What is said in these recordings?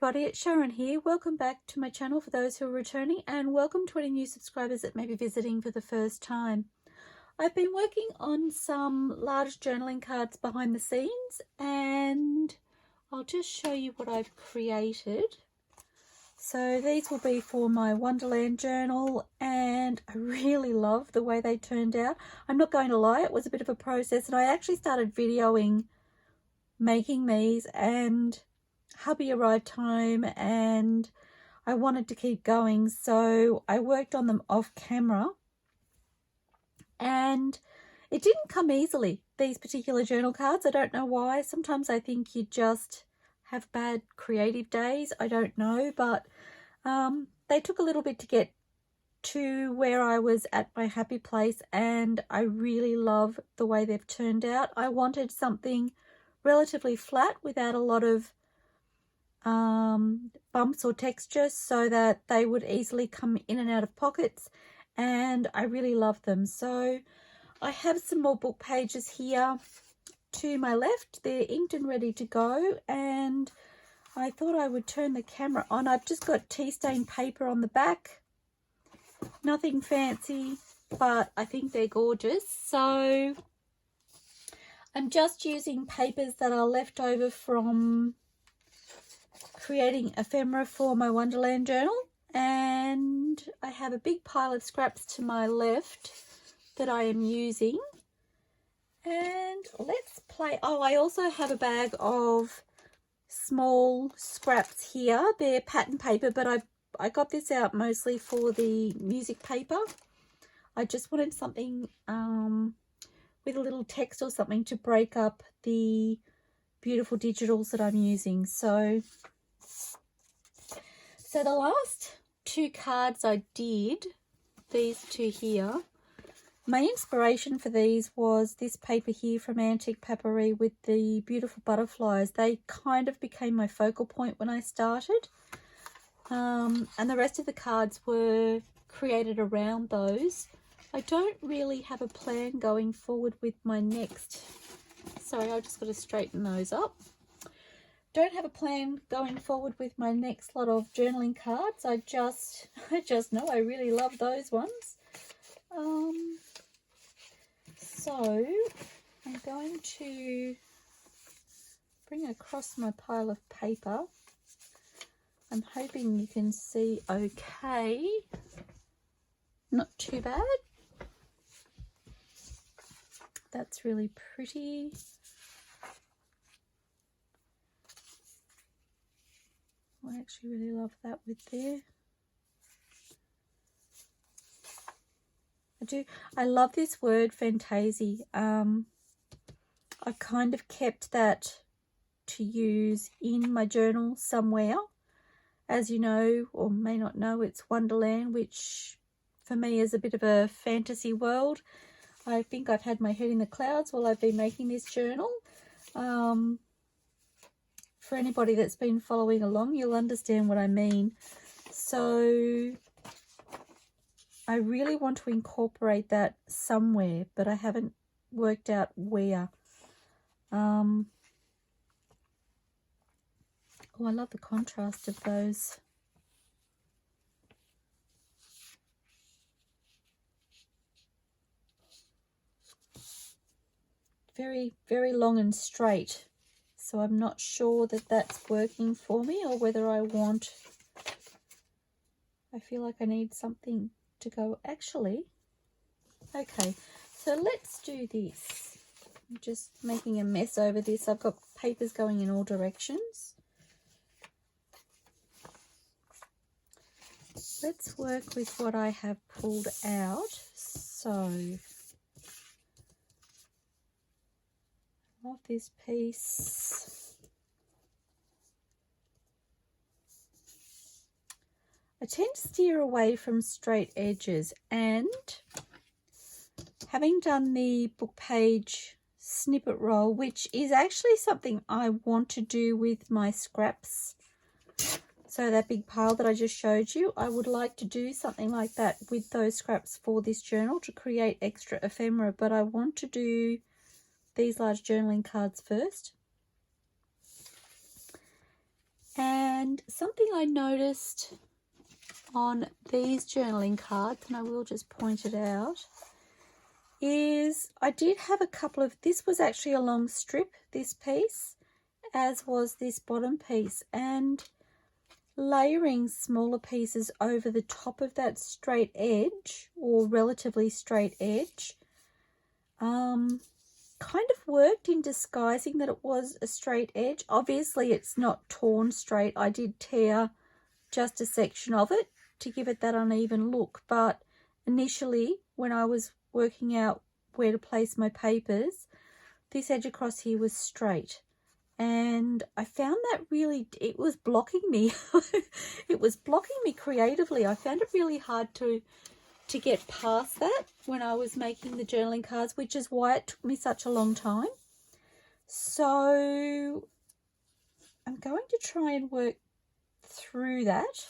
everybody, it's Sharon here. Welcome back to my channel for those who are returning, and welcome to any new subscribers that may be visiting for the first time. I've been working on some large journaling cards behind the scenes, and I'll just show you what I've created. So these will be for my Wonderland journal, and I really love the way they turned out. I'm not going to lie, it was a bit of a process, and I actually started videoing making these, and hubby arrived home and I wanted to keep going, so I worked on them off camera, and it didn't come easily, these particular journal cards. I don't know why. Sometimes I think you just have bad creative days, I don't know, but they took a little bit to get to where I was at my happy place, and I really love the way they've turned out. I wanted something relatively flat without a lot of bumps or texture, so that they would easily come in and out of pockets, and I really love them. So I have some more book pages here to my left. They're inked and ready to go, and I thought I would turn the camera on. I've just got tea stain paper on the back, nothing fancy, but I think they're gorgeous. So I'm just using papers that are left over from creating ephemera for my Wonderland journal, and I have a big pile of scraps to my left that I am using. And let's play. Oh, I also have a bag of small scraps here. They're pattern paper, but I got this out mostly for the music paper. I just wanted something with a little text or something to break up the beautiful digitals that I'm using. So the last two cards I did, these two here, my inspiration for these was this paper here from AntiquePaperie with the beautiful butterflies. They kind of became my focal point when I started, and the rest of the cards were created around those. I don't really have a plan going forward with my next, sorry, I just got to straighten those up. Don't have a plan going forward with my next lot of journaling cards. I just know I really love those ones. So I'm going to bring across my pile of paper. I'm hoping you can see okay. Not too bad. That's really pretty. I actually really love that with there. I love this word Fantasy. I've kind of kept that to use in my journal somewhere. As you know, or may not know, it's Wonderland, which for me is a bit of a fantasy world. I think I've had my head in the clouds while I've been making this journal. For anybody that's been following along, you'll understand what I mean. So I really want to incorporate that somewhere, but I haven't worked out where. Oh, I love the contrast of those. Very, very long and straight. So I'm not sure that that's working for me, or whether I feel like I need something to go. Actually, okay, so let's do this. I'm just making a mess over this. I've got papers going in all directions. Let's work with what I have pulled out. So love this piece. I tend to steer away from straight edges, and having done the book page snippet roll, which is actually something I want to do with my scraps, so that big pile that I just showed you, I would like to do something like that with those scraps for this journal to create extra ephemera, but I want to do these large journaling cards first. And something I noticed on these journaling cards, and I will just point it out, is I did have a couple of, this was actually a long strip, this piece, as was this bottom piece, and layering smaller pieces over the top of that straight edge, or relatively straight edge, kind of worked in disguising that it was a straight edge. Obviously it's not torn straight. I did tear just a section of it to give it that uneven look, but initially when I was working out where to place my papers, this edge across here was straight, and I found that really, it was blocking me. It was blocking me creatively. I found it really hard to get past that when I was making the journaling cards, which is why it took me such a long time. So I'm going to try and work through that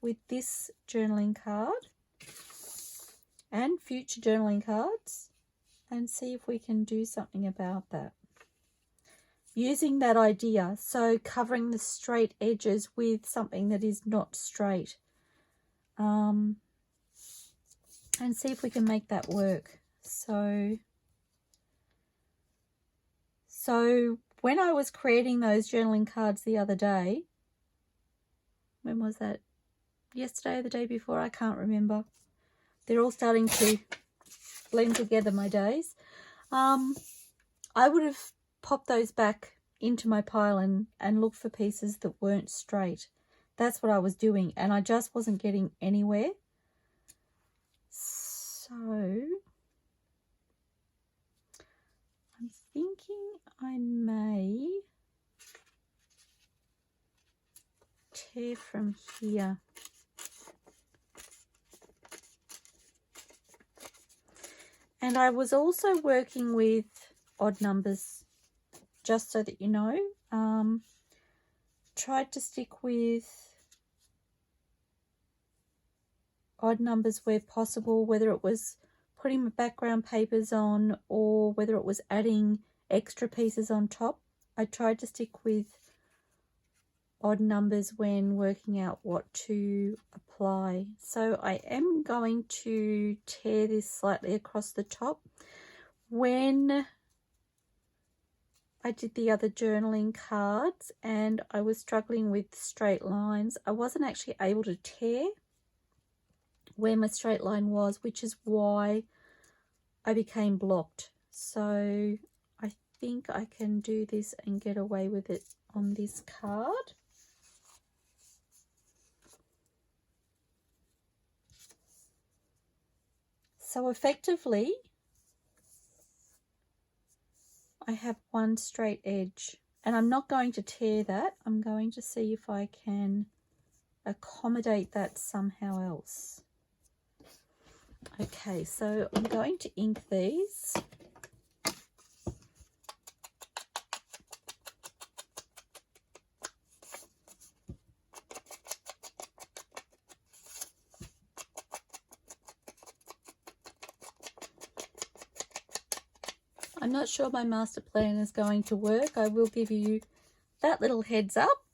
with this journaling card and future journaling cards, and see if we can do something about that. Using that idea, so covering the straight edges with something that is not straight. And see if we can make that work. So when I was creating those journaling cards the other day, when was that? Yesterday or the day before? I can't remember. They're all starting to blend together, my days. I would have popped those back into my pile and looked for pieces that weren't straight. That's what I was doing, and I just wasn't getting anywhere. So I'm thinking I may tear from here. And I was also working with odd numbers, just so that you know. Tried to stick with odd numbers where possible, whether it was putting my background papers on or whether it was adding extra pieces on top. I tried to stick with odd numbers when working out what to apply. So I am going to tear this slightly across the top. When I did the other journaling cards and I was struggling with straight lines, I wasn't actually able to tear where my straight line was, which is why I became blocked. So I think I can do this and get away with it on this card. So effectively, I have one straight edge, and I'm not going to tear that. I'm going to see if I can accommodate that somehow else. Okay, so I'm going to ink these. I'm not sure my master plan is going to work. I will give you that little heads up.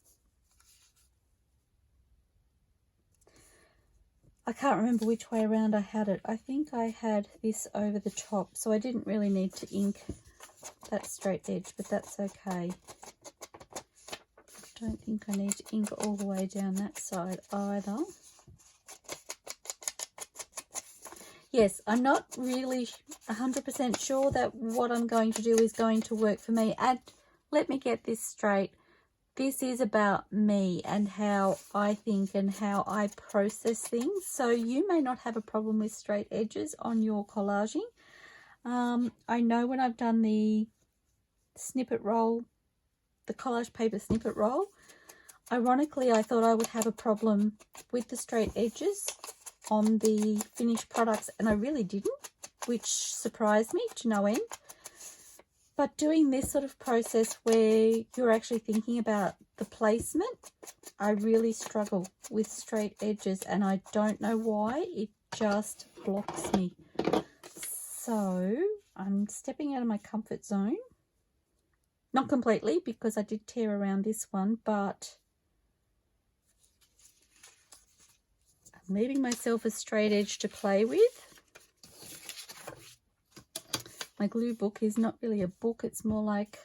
I can't remember which way around I had it. I think I had this over the top, so I didn't really need to ink that straight edge, but that's okay. I don't think I need to ink all the way down that side either. Yes, I'm not really 100% sure that what I'm going to do is going to work for me. And let me get this straight. This is about me and how I think and how I process things. So you may not have a problem with straight edges on your collaging. I know when I've done the snippet roll, the collage paper snippet roll, ironically, I thought I would have a problem with the straight edges on the finished products, and I really didn't, which surprised me to no end. But doing this sort of process where you're actually thinking about the placement, I really struggle with straight edges, and I don't know why. It just blocks me. So I'm stepping out of my comfort zone Not completely, because I did tear around this one, but I'm leaving myself a straight edge to play with. My glue book is not really a book, it's more like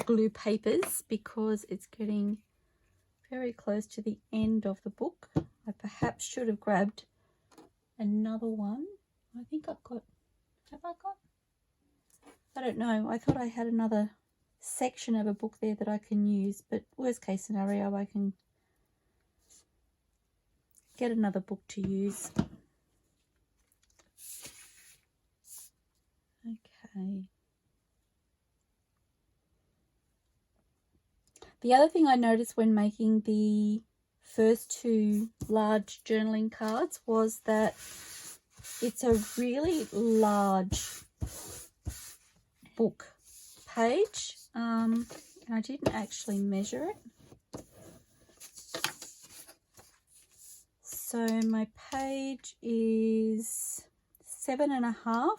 glue papers, because it's getting very close to the end of the book. I perhaps should have grabbed another one. I think I've got, have I got? I don't know. I thought I had another section of a book there that I can use, but worst case scenario, I can get another book to use. Okay. The other thing I noticed when making the first two large journaling cards was that it's a really large book page. I didn't actually measure it. So my page is 7.5,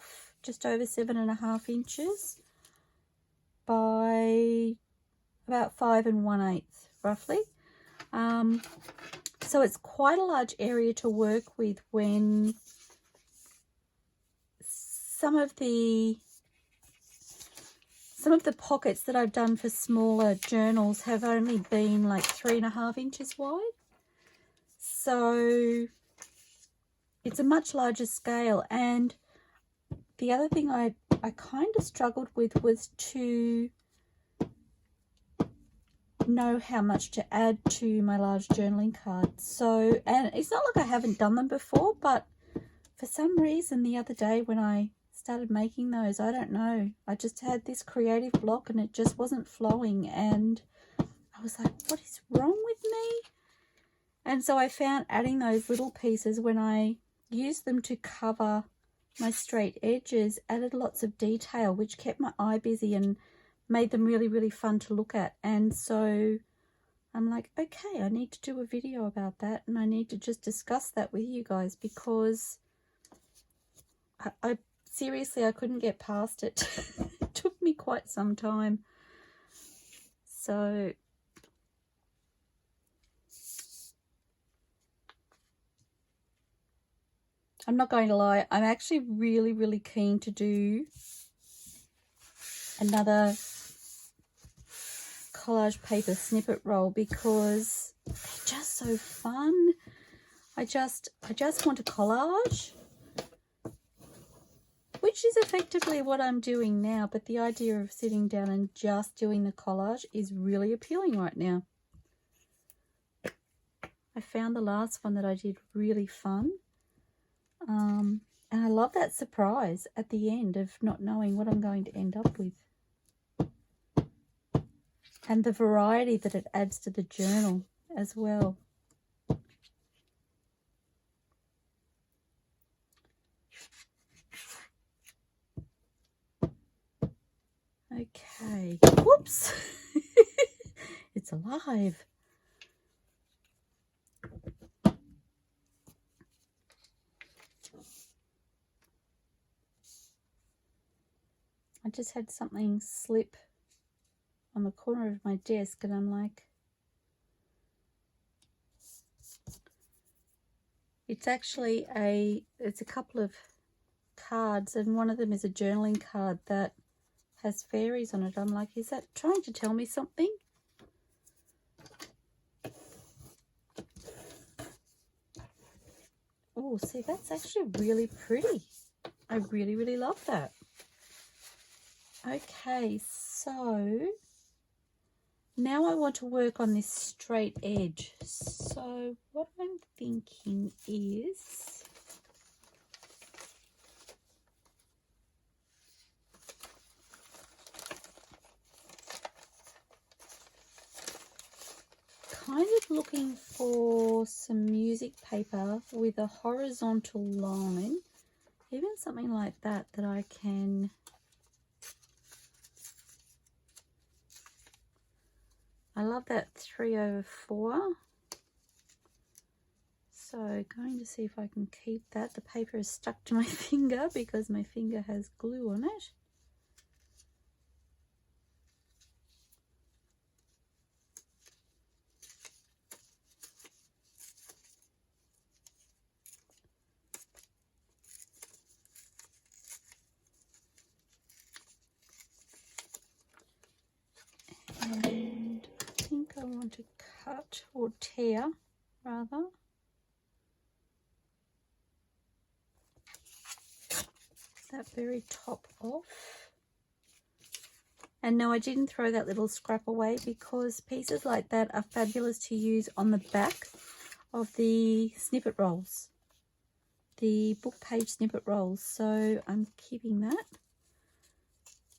just over 7.5 inches by about 5 1/8 roughly. So it's quite a large area to work with when some of the pockets that I've done for smaller journals have only been like 3.5 inches wide. So it's a much larger scale. And the other thing I kind of struggled with was to know how much to add to my large journaling cards. So, and it's not like I haven't done them before, but for some reason the other day when I started making those, I don't know, I just had this creative block and it just wasn't flowing, and I was like, what is wrong with me? And so I found adding those little pieces, when I used them to cover my straight edges, added lots of detail, which kept my eye busy and made them really, really fun to look at. And so I'm like, okay, I need to do a video about that, and I need to just discuss that with you guys, because I seriously, I couldn't get past it. It took me quite some time. So I'm not going to lie, I'm actually really, really keen to do another collage paper snippet roll, because they're just so fun. I just want to collage, which is effectively what I'm doing now, but the idea of sitting down and just doing the collage is really appealing right now. I found the last one that I did really fun, and I love that surprise at the end of not knowing what I'm going to end up with, and the variety that it adds to the journal as well. Okay, whoops, it's alive. I just had something slip on the corner of my desk, and I'm like, it's actually it's a couple of cards, and one of them is a journaling card that has fairies on it. I'm like, is that trying to tell me something? Oh, see, that's actually really pretty. I really, really love that. Okay, so now I want to work on this straight edge. So what I'm thinking is, kind of looking for some music paper with a horizontal line, even something like that, that I can I love that 3/4. So going to see if I can keep that. The paper is stuck to my finger because my finger has glue on it. to cut or tear rather. That very top off. And no, I didn't throw that little scrap away because pieces like that are fabulous to use on the back of the snippet rolls, the book page snippet rolls. So I'm keeping that,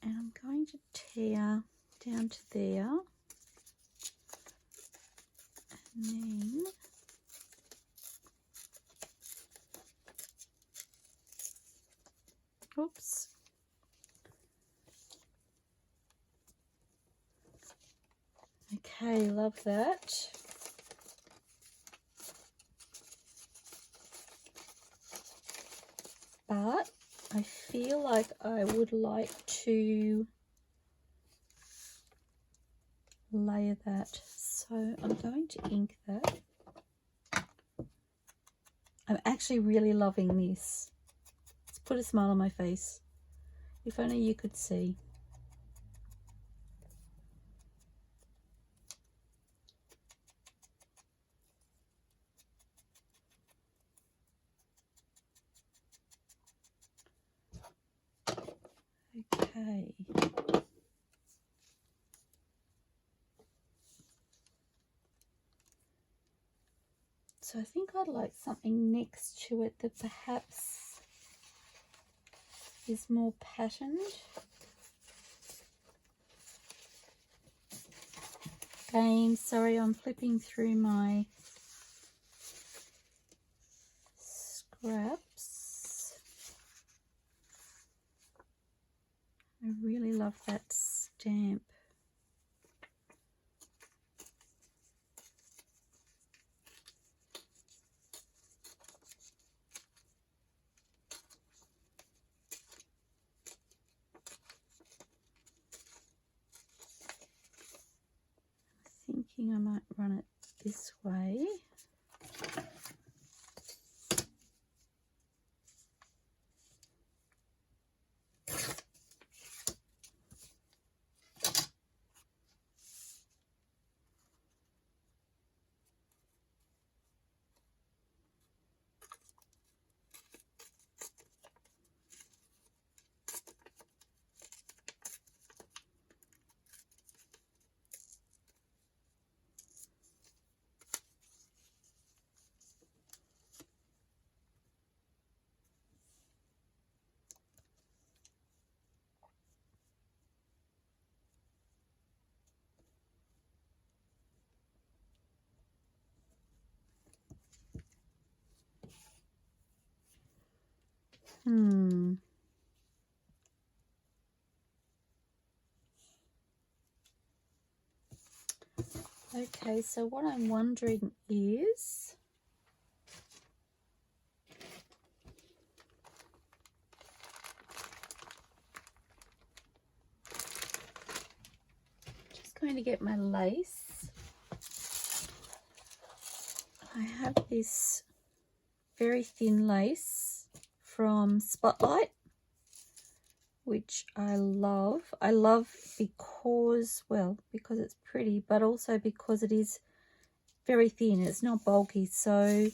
and I'm going to tear down to there, and then oops. Okay, love that. But I feel like I would like to layer that. So I'm going to ink that. I'm actually really loving this. It's put a smile on my face. If only you could see. Okay. So I think I'd like something next to it that perhaps is more patterned. Again, sorry, I'm flipping through my scraps. I really love that stamp. Thinking I might run it this way. Okay, so what I'm wondering is, just going to get my lace. I have this very thin lace from Spotlight, which I love. I love because, well, because it's pretty, but also because it is very thin. It's not bulky. So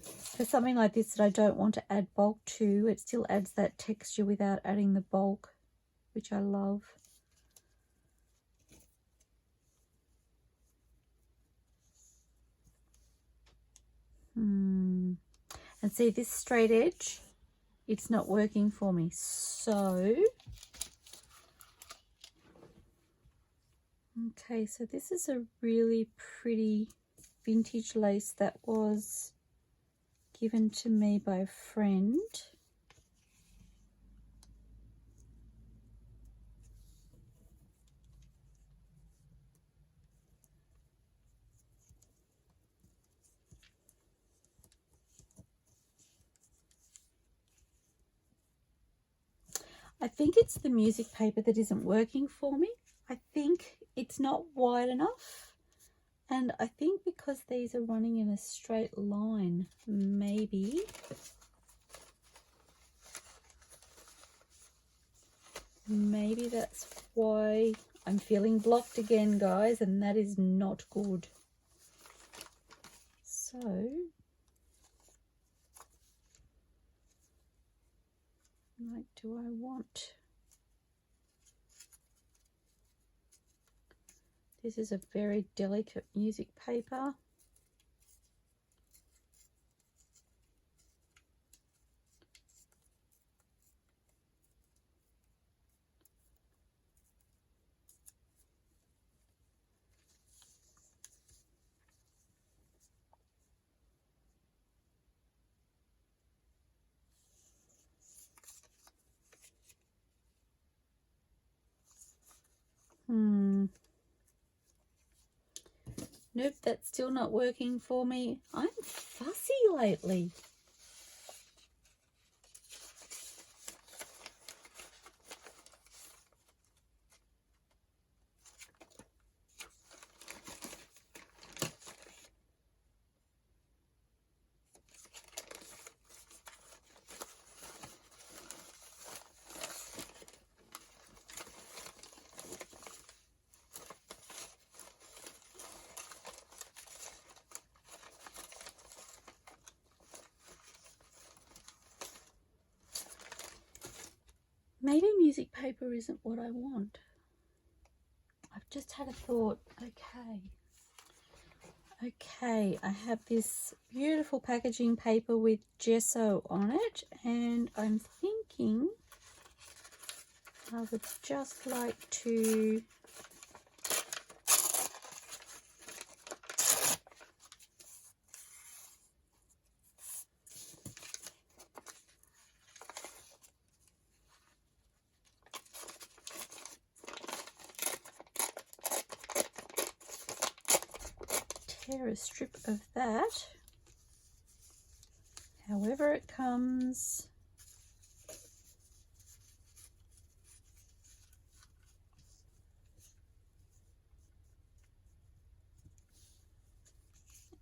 for something like this that I don't want to add bulk to, it still adds that texture without adding the bulk, which I love. And see, this straight edge, it's not working for me. So, okay, so this is a really pretty vintage lace that was given to me by a friend. I think it's the music paper that isn't working for me. I think it's not wide enough. And I think because these are running in a straight line, maybe. Maybe that's why I'm feeling blocked again, guys, and that is not good. like, do I want, this is a very delicate music paper. Nope, that's still not working for me. I'm fussy lately. Maybe music paper isn't what I want. I've just had a thought. Okay, I have this beautiful packaging paper with gesso on it, and I'm thinking I would just like to tear a strip of that, however it comes.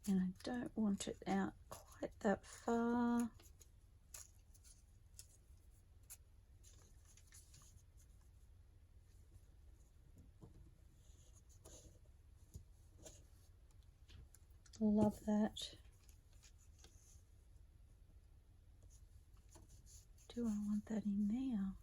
And I don't want it out quite that far. Love that. Do I want that in there?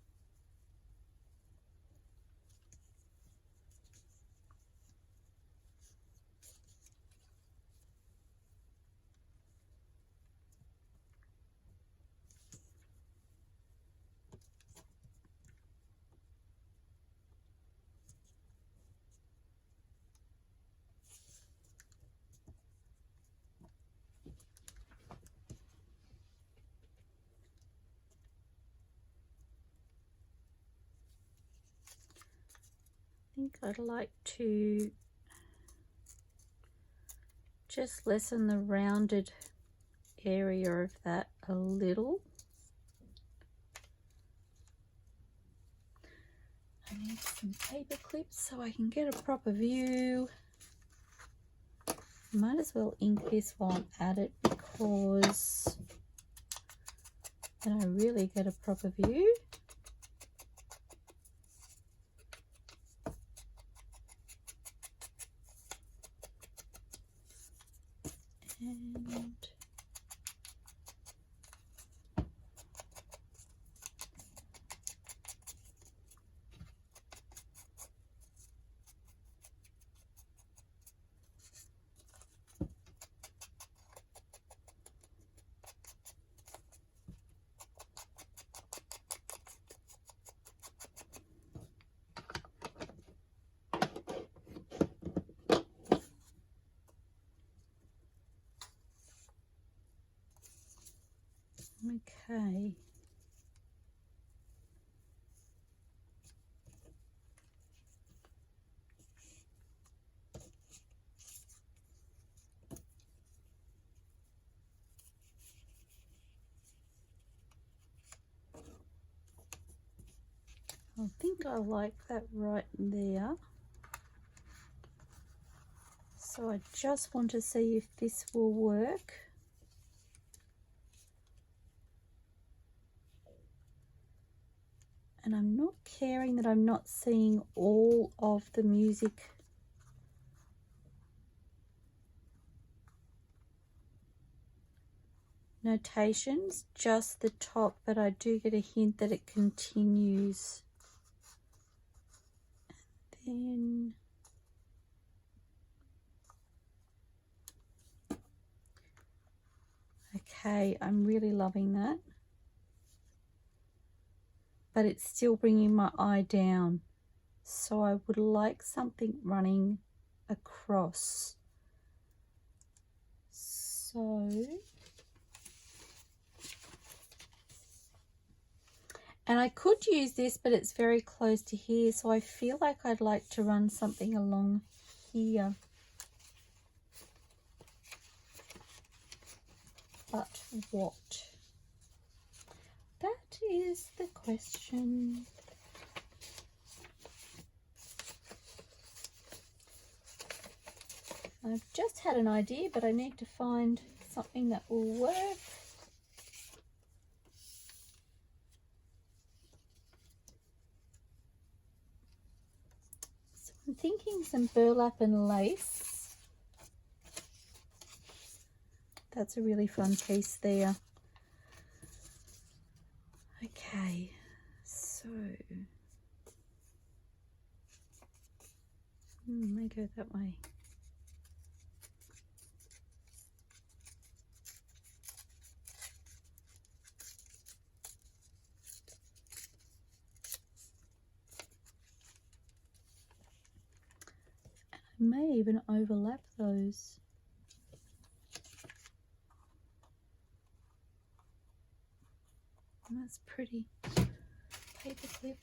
I think I'd like to just lessen the rounded area of that a little. I need some paper clips so I can get a proper view. Might as well ink this while I'm at it, because then I really get a proper view. And okay. I think I like that right there. So I just want to see if this will work. And I'm not caring that I'm not seeing all of the music. notations, just the top, but I do get a hint that it continues. And then okay, I'm really loving that, but it's still bringing my eye down, so I would like something running across. So, and I could use this, but it's very close to here, so I feel like I'd like to run something along here. But what? That is the question. I've just had an idea, but I need to find something that will work. So I'm thinking some burlap and lace. That's a really fun piece there. Okay, so I go that way. I may even overlap those. And that's pretty. Paper clip.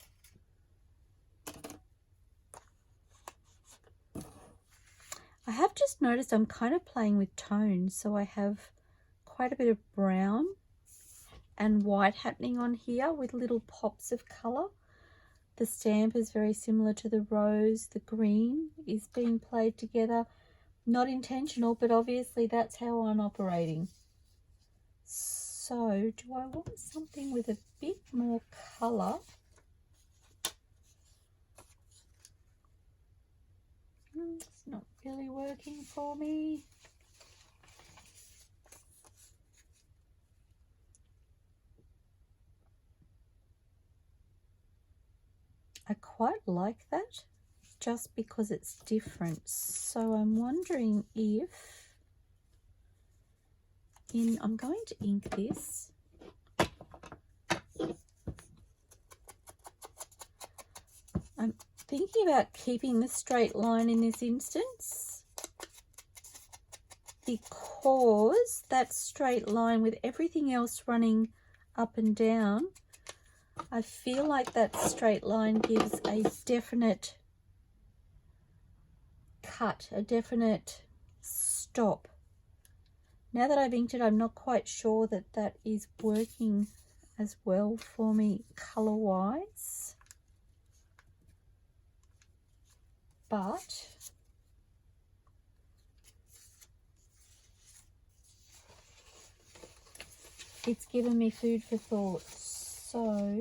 I have just noticed I'm kind of playing with tones, so I have quite a bit of brown and white happening on here with little pops of colour. The stamp is very similar to the rose. The green is being played together. Not intentional, but obviously that's how I'm operating. So, do I want something with a bit more colour? It's not really working for me. I quite like that, just because it's different. So I'm wondering if, I'm going to ink this. I'm thinking about keeping the straight line in this instance, because that straight line with everything else running up and down, I feel like that straight line gives a definite cut, a definite stop. Now that I've inked it, I'm not quite sure that that is working as well for me colour-wise. But it's given me food for thought. So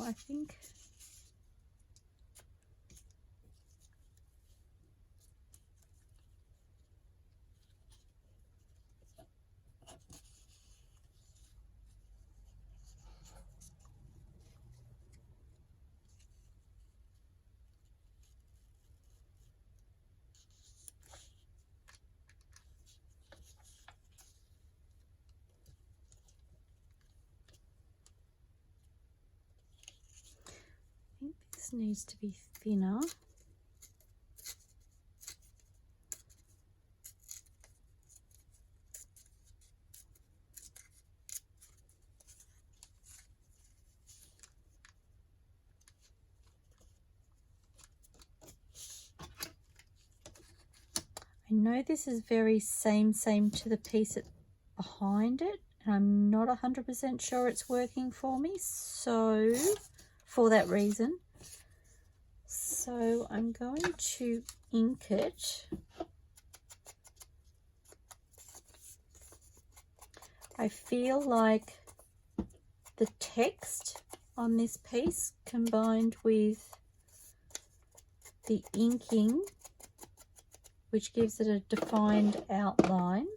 I think this needs to be thinner. I know this is very same to the piece behind it, and I'm not 100% sure it's working for me, so for that reason. So I'm going to ink it. I feel like the text on this piece combined with the inking, which gives it a defined outline,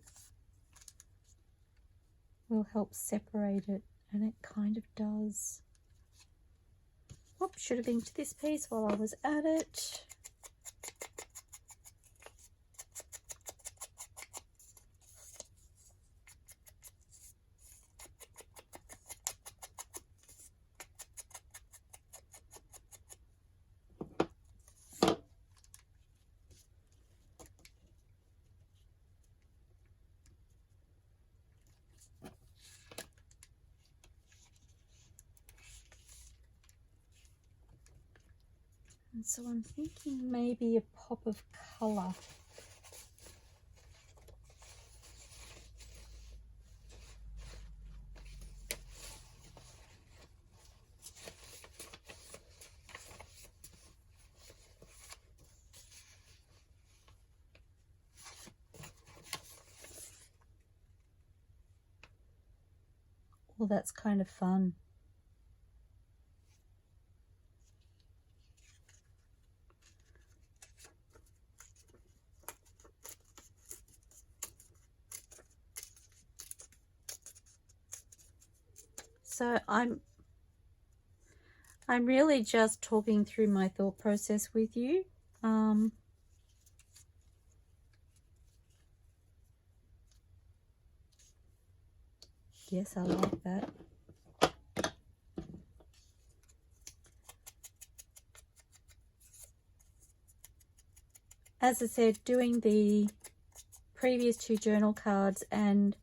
will help separate it, and it kind of does. Oops, should have inked this piece while I was at it. And so I'm thinking maybe a pop of colour. Well, that's kind of fun. So I'm really just talking through my thought process with you. Yes, I like that. As I said, doing the previous 2 journal cards and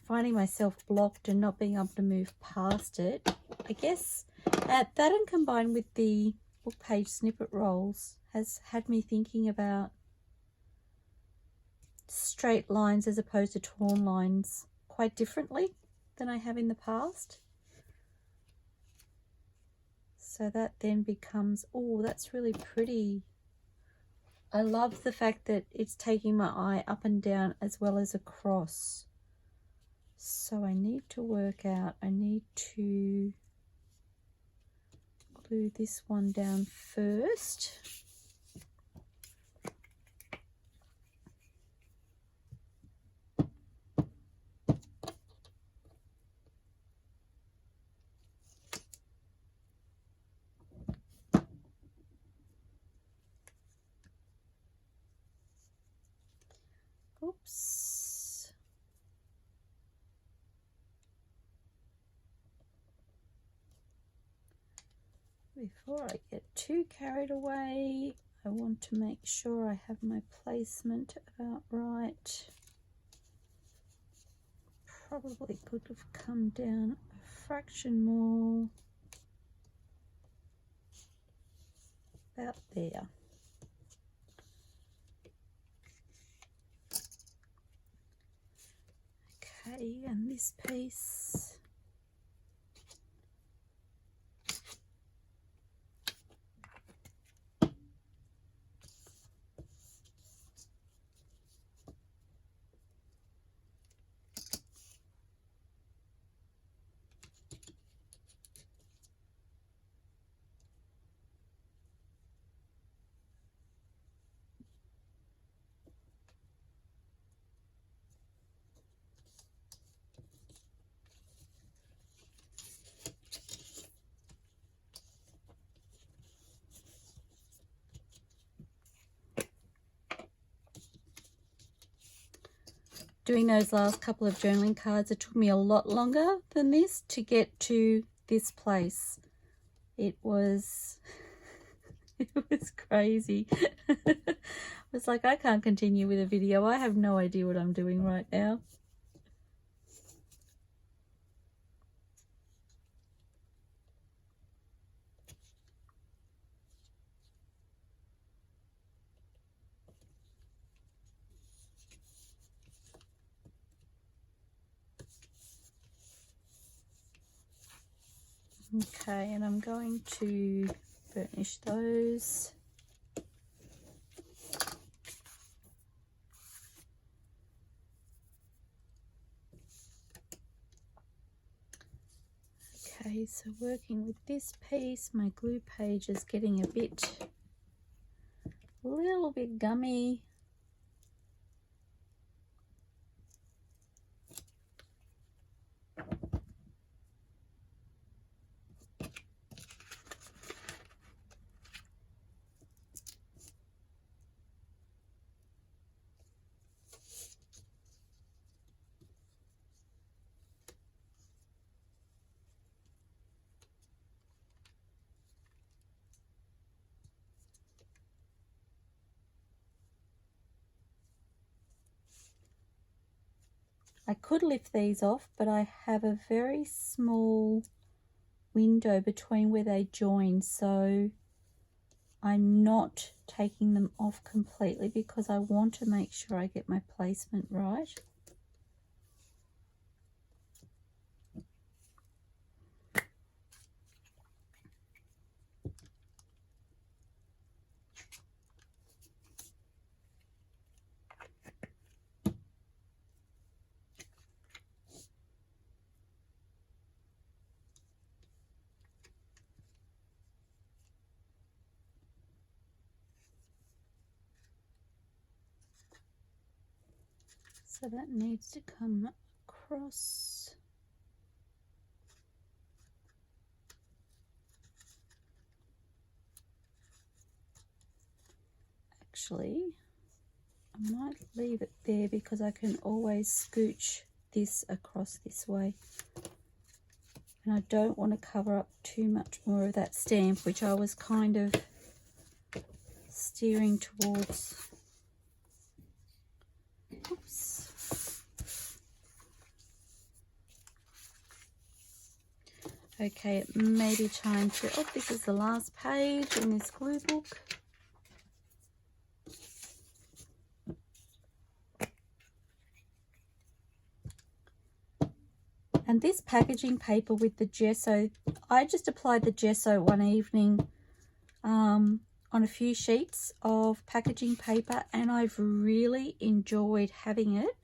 finding myself blocked and not being able to move past it, I guess that and combined with the book page snippet rolls has had me thinking about straight lines as opposed to torn lines quite differently than I have in the past. So that then becomes, oh, that's really pretty. I love the fact that it's taking my eye up and down as well as across. So I need to work out, I need to glue this one down first. Oops. Before I get too carried away, I want to make sure I have my placement about right. Probably could have come down a fraction more. About there. Okay, and this piece. Doing those last couple of journaling cards, it took me a lot longer than this to get to this place. It was it was crazy. I was like, I can't continue with a video. I have no idea what I'm doing right now. Okay, and I'm going to burnish those. Okay, so working with this piece, my glue page is getting a little bit gummy. I could lift these off, but I have a very small window between where they join, so I'm not taking them off completely because I want to make sure I get my placement right. So that needs to come across. Actually, I might leave it there because I can always scooch this across this way. And I don't want to cover up too much more of that stamp, which I was kind of steering towards. Oops. Okay, it may be time to, oh, this is the last page in this glue book. And this packaging paper with the gesso, I just applied the gesso one evening on a few sheets of packaging paper, and I've really enjoyed having it.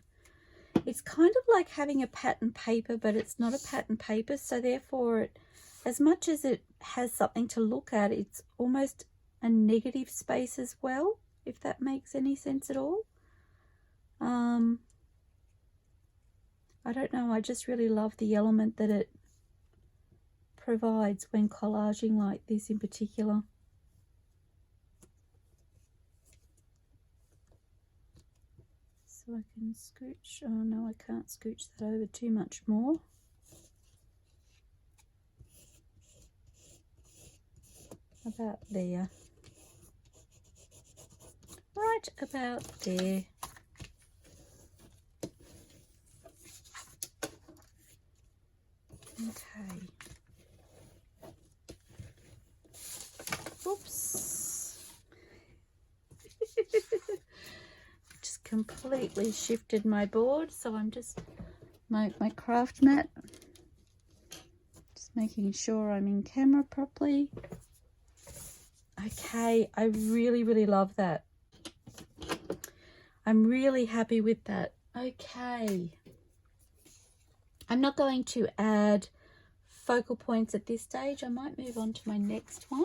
It's kind of like having a pattern paper, but it's not a pattern paper, so therefore it, as much as it has something to look at, it's almost a negative space as well, if that makes any sense at all. I don't know, I just really love the element that it provides when collaging like this in particular. So I can scooch, oh no, I can't scooch that over too much more. About there. Right about there. Okay. Oops. Just completely shifted my board, so I'm just my craft mat. Just making sure I'm in camera properly. Okay, I really love that. I'm really happy with that. Okay. I'm not going to add focal points at this stage. I might move on to my next one.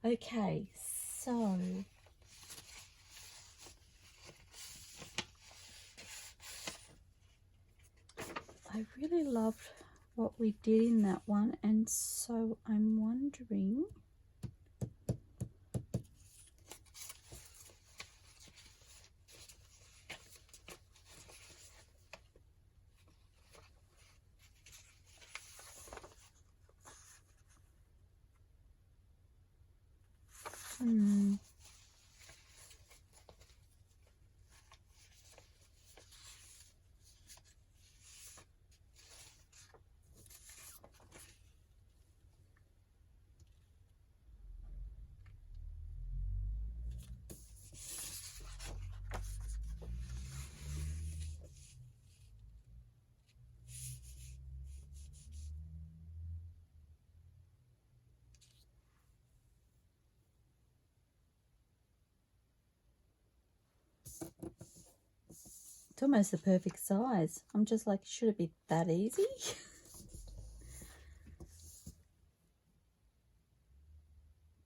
Okay, so I really loved what we did in that one, and so I'm wondering It's almost the perfect size. I'm just like, should it be that easy?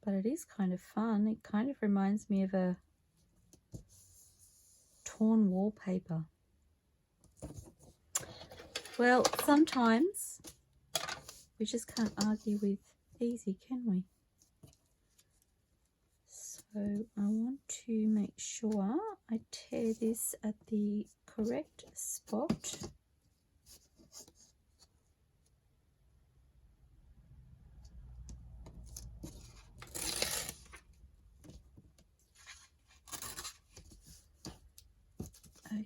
But it is kind of fun. It kind of reminds me of a torn wallpaper. Well, sometimes we just can't argue with easy, can we? So I want to make sure I tear this at the correct spot. Okay.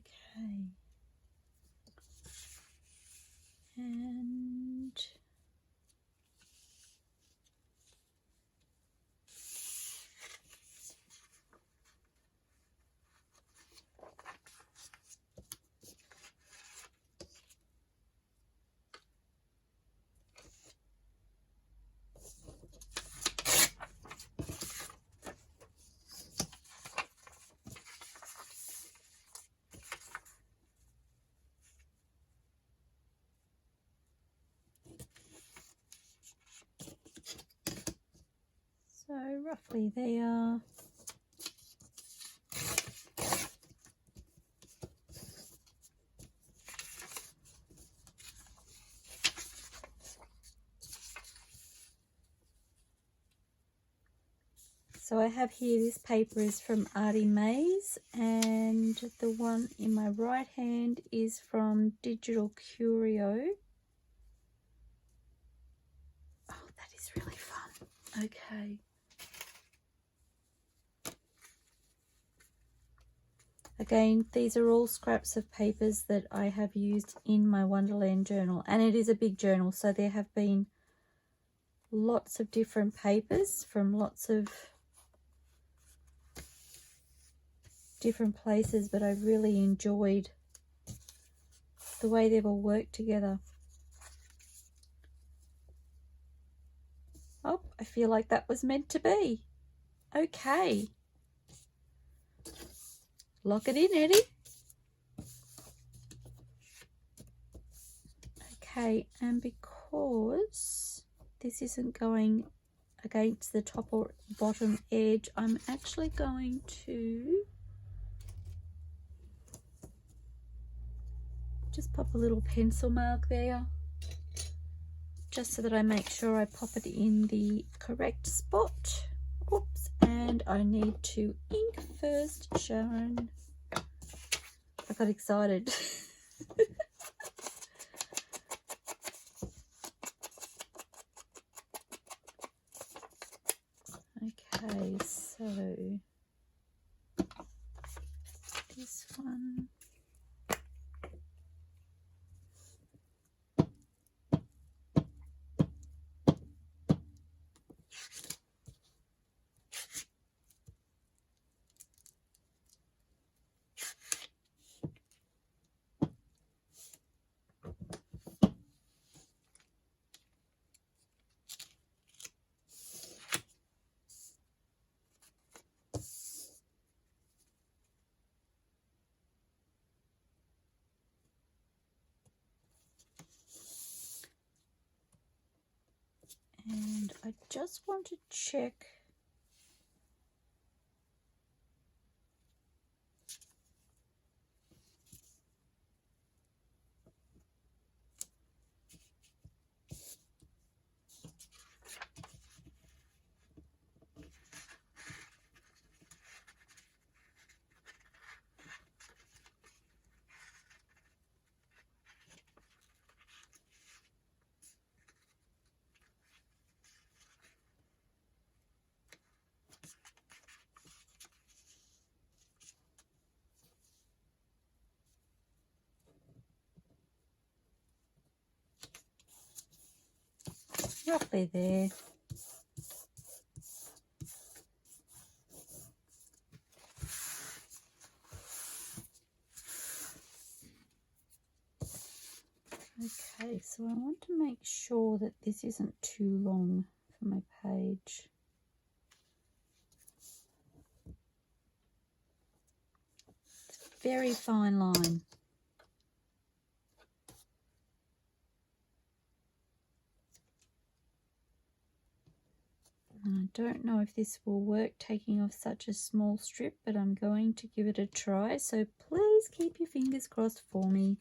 And so roughly there. So I have here, this paper is from ARTYmaze, and the one in my right hand is from DigitalCurio. Oh, that is really fun. Okay. Again, these are all scraps of papers that I have used in my Wonderland journal, and it is a big journal, so there have been lots of different papers from lots of different places, but I really enjoyed the way they've all worked together. Oh, I feel like that was meant to be. Okay. Lock it in, Eddie. Okay, and because this isn't going against the top or bottom edge, I'm actually going to just pop a little pencil mark there, just so that I make sure I pop it in the correct spot. Oops, and I need to ink first, Sharon. I got excited. Okay, so this one. And I just want to check roughly there. Okay, so I want to make sure that this isn't too long for my page. It's a very fine line. I don't know if this will work taking off such a small strip, but I'm going to give it a try, so please keep your fingers crossed for me.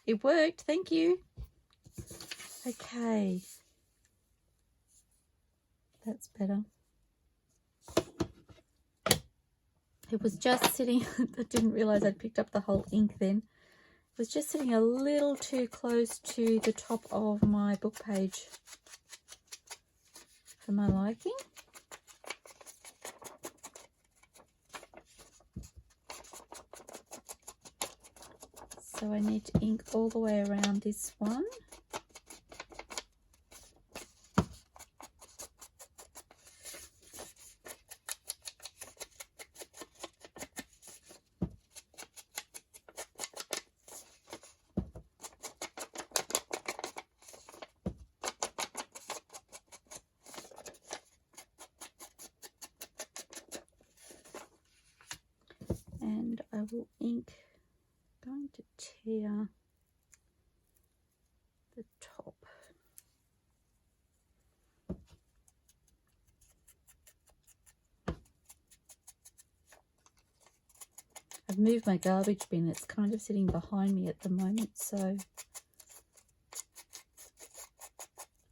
It worked, thank you. Okay, that's better. It was just sitting, I didn't realize I'd picked up the whole ink then. It was just sitting a little too close to the top of my book page for my liking. So I need to ink all the way around this one. And I will ink, going to tear the top. I've moved my garbage bin, it's kind of sitting behind me at the moment, so I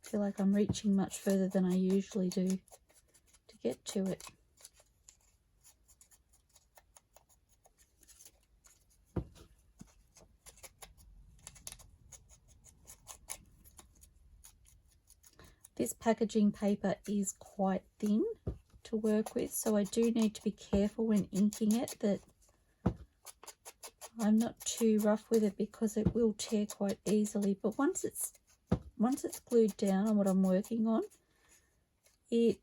feel like I'm reaching much further than I usually do to get to it. This packaging paper is quite thin to work with, so I do need to be careful when inking it that I'm not too rough with it because it will tear quite easily. But once it's glued down on what I'm working on, the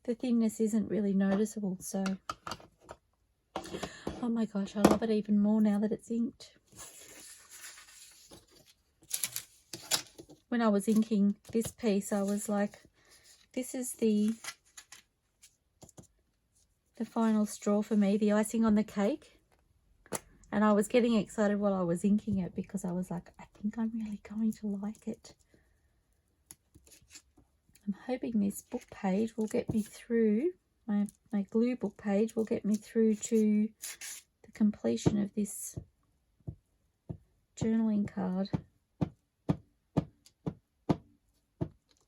thinness isn't really noticeable. So, oh my gosh, I love it even more now that it's inked. When I was inking this piece, I was like, this is the final straw for me, the icing on the cake. And I was getting excited while I was inking it because I was like, I think I'm really going to like it. I'm hoping this book page will get me through, my glue book page will get me through to the completion of this journaling card.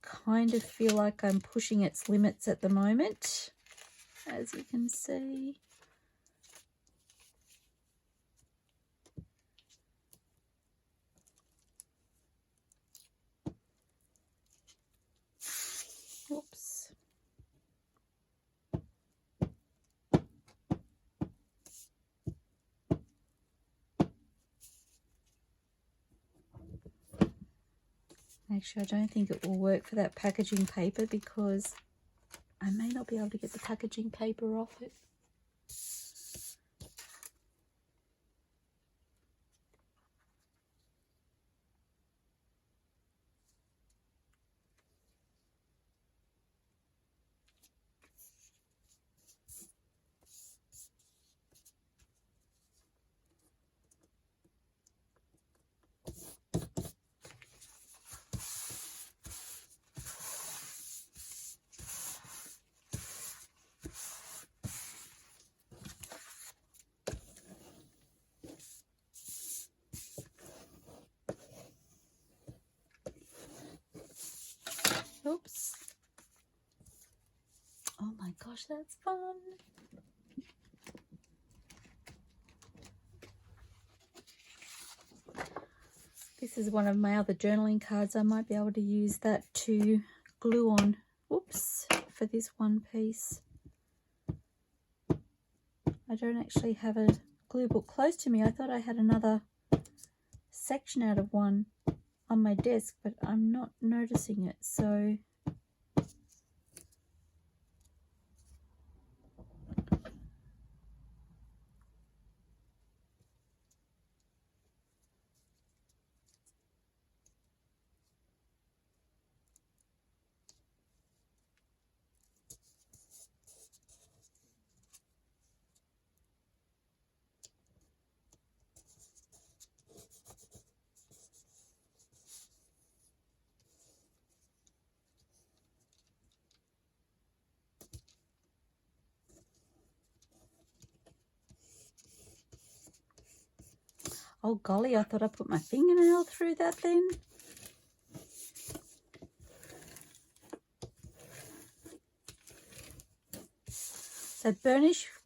Kind of feel like I'm pushing its limits at the moment, as you can see. Oops. Actually, I don't think it will work for that packaging paper because I may not be able to get the packaging paper off it. Oops. Oh my gosh, that's fun. This is one of my other journaling cards. I might be able to use that to glue on, oops, for this one piece. I don't actually have a glue book close to me. I thought I had another section out of one on my desk, but I'm not noticing it, so Oh golly, I thought I put my fingernail through that then. So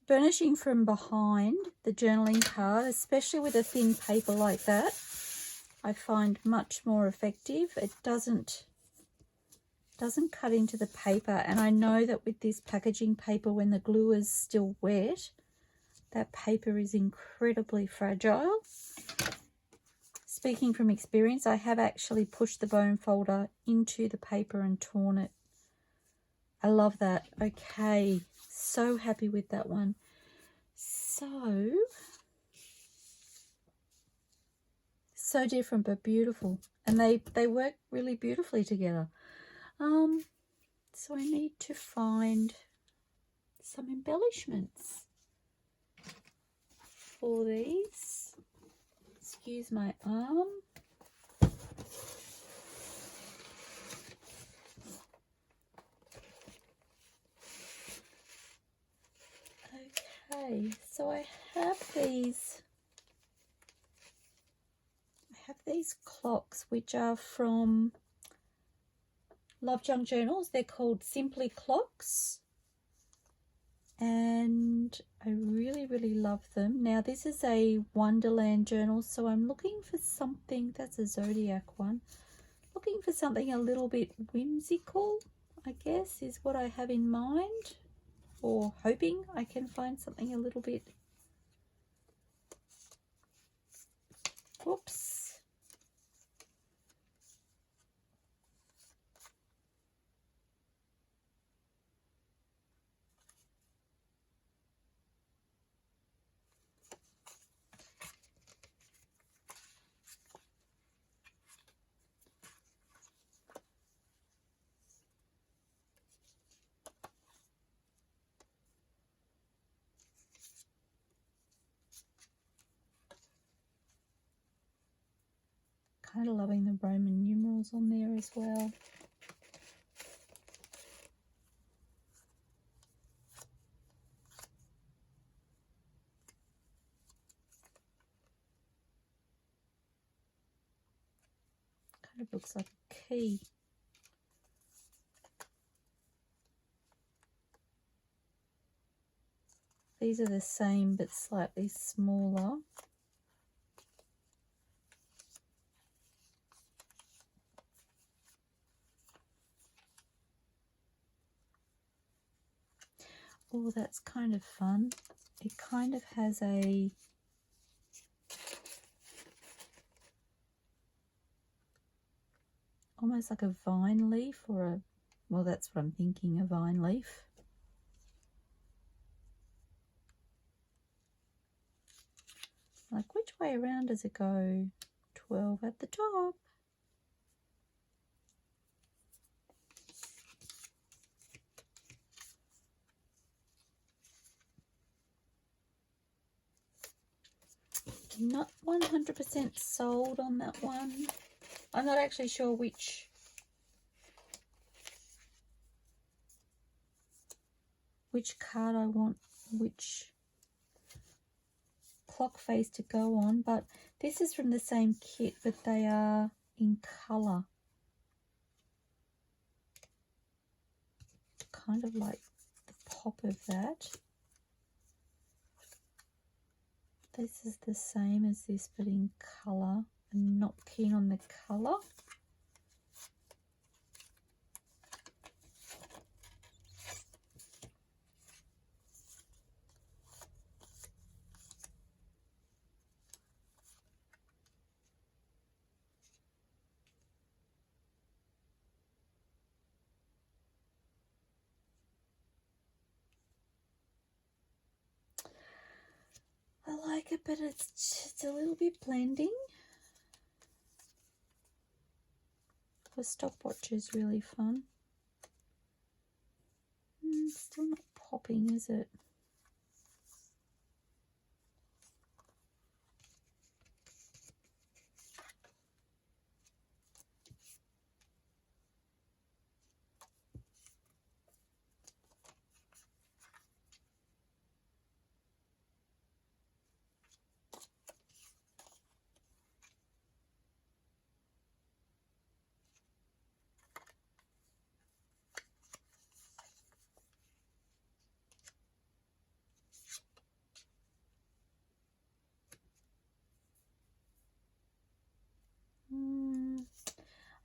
burnishing from behind the journaling card, especially with a thin paper like that, I find much more effective. It doesn't cut into the paper, and I know that with this packaging paper, when the glue is still wet, that paper is incredibly fragile. Speaking from experience, I have actually pushed the bone folder into the paper and torn it. I love that. Okay, so happy with that one. So different but beautiful, and they work really beautifully together. So I need to find some embellishments for these. Excuse my arm. Okay, so I have these clocks which are from LoveJunkJournals. They're called Simply Clocks, and I really, really love them. Now this is a Wonderland journal, so I'm looking for something, that's a zodiac one, looking for something a little bit whimsical, I guess, is what I have in mind, or hoping I can find something a little bit, whoops, kind of loving the Roman numerals on there as well. Kind of looks like a key. These are the same but slightly smaller. Oh, that's kind of fun. It kind of has a almost like a vine leaf, or a, well, that's what I'm thinking, a vine leaf. Like, which way around does it go? 12 at the top. Not 100% sold on that one. I'm not actually sure which card I want, which clock face to go on, but this is from the same kit, but they are in colour. Kind of like the pop of that. This is the same as this, but in colour. I'm not keen on the colour. I like it, but it's just a little bit blending. The stopwatch is really fun. Still not popping, is it?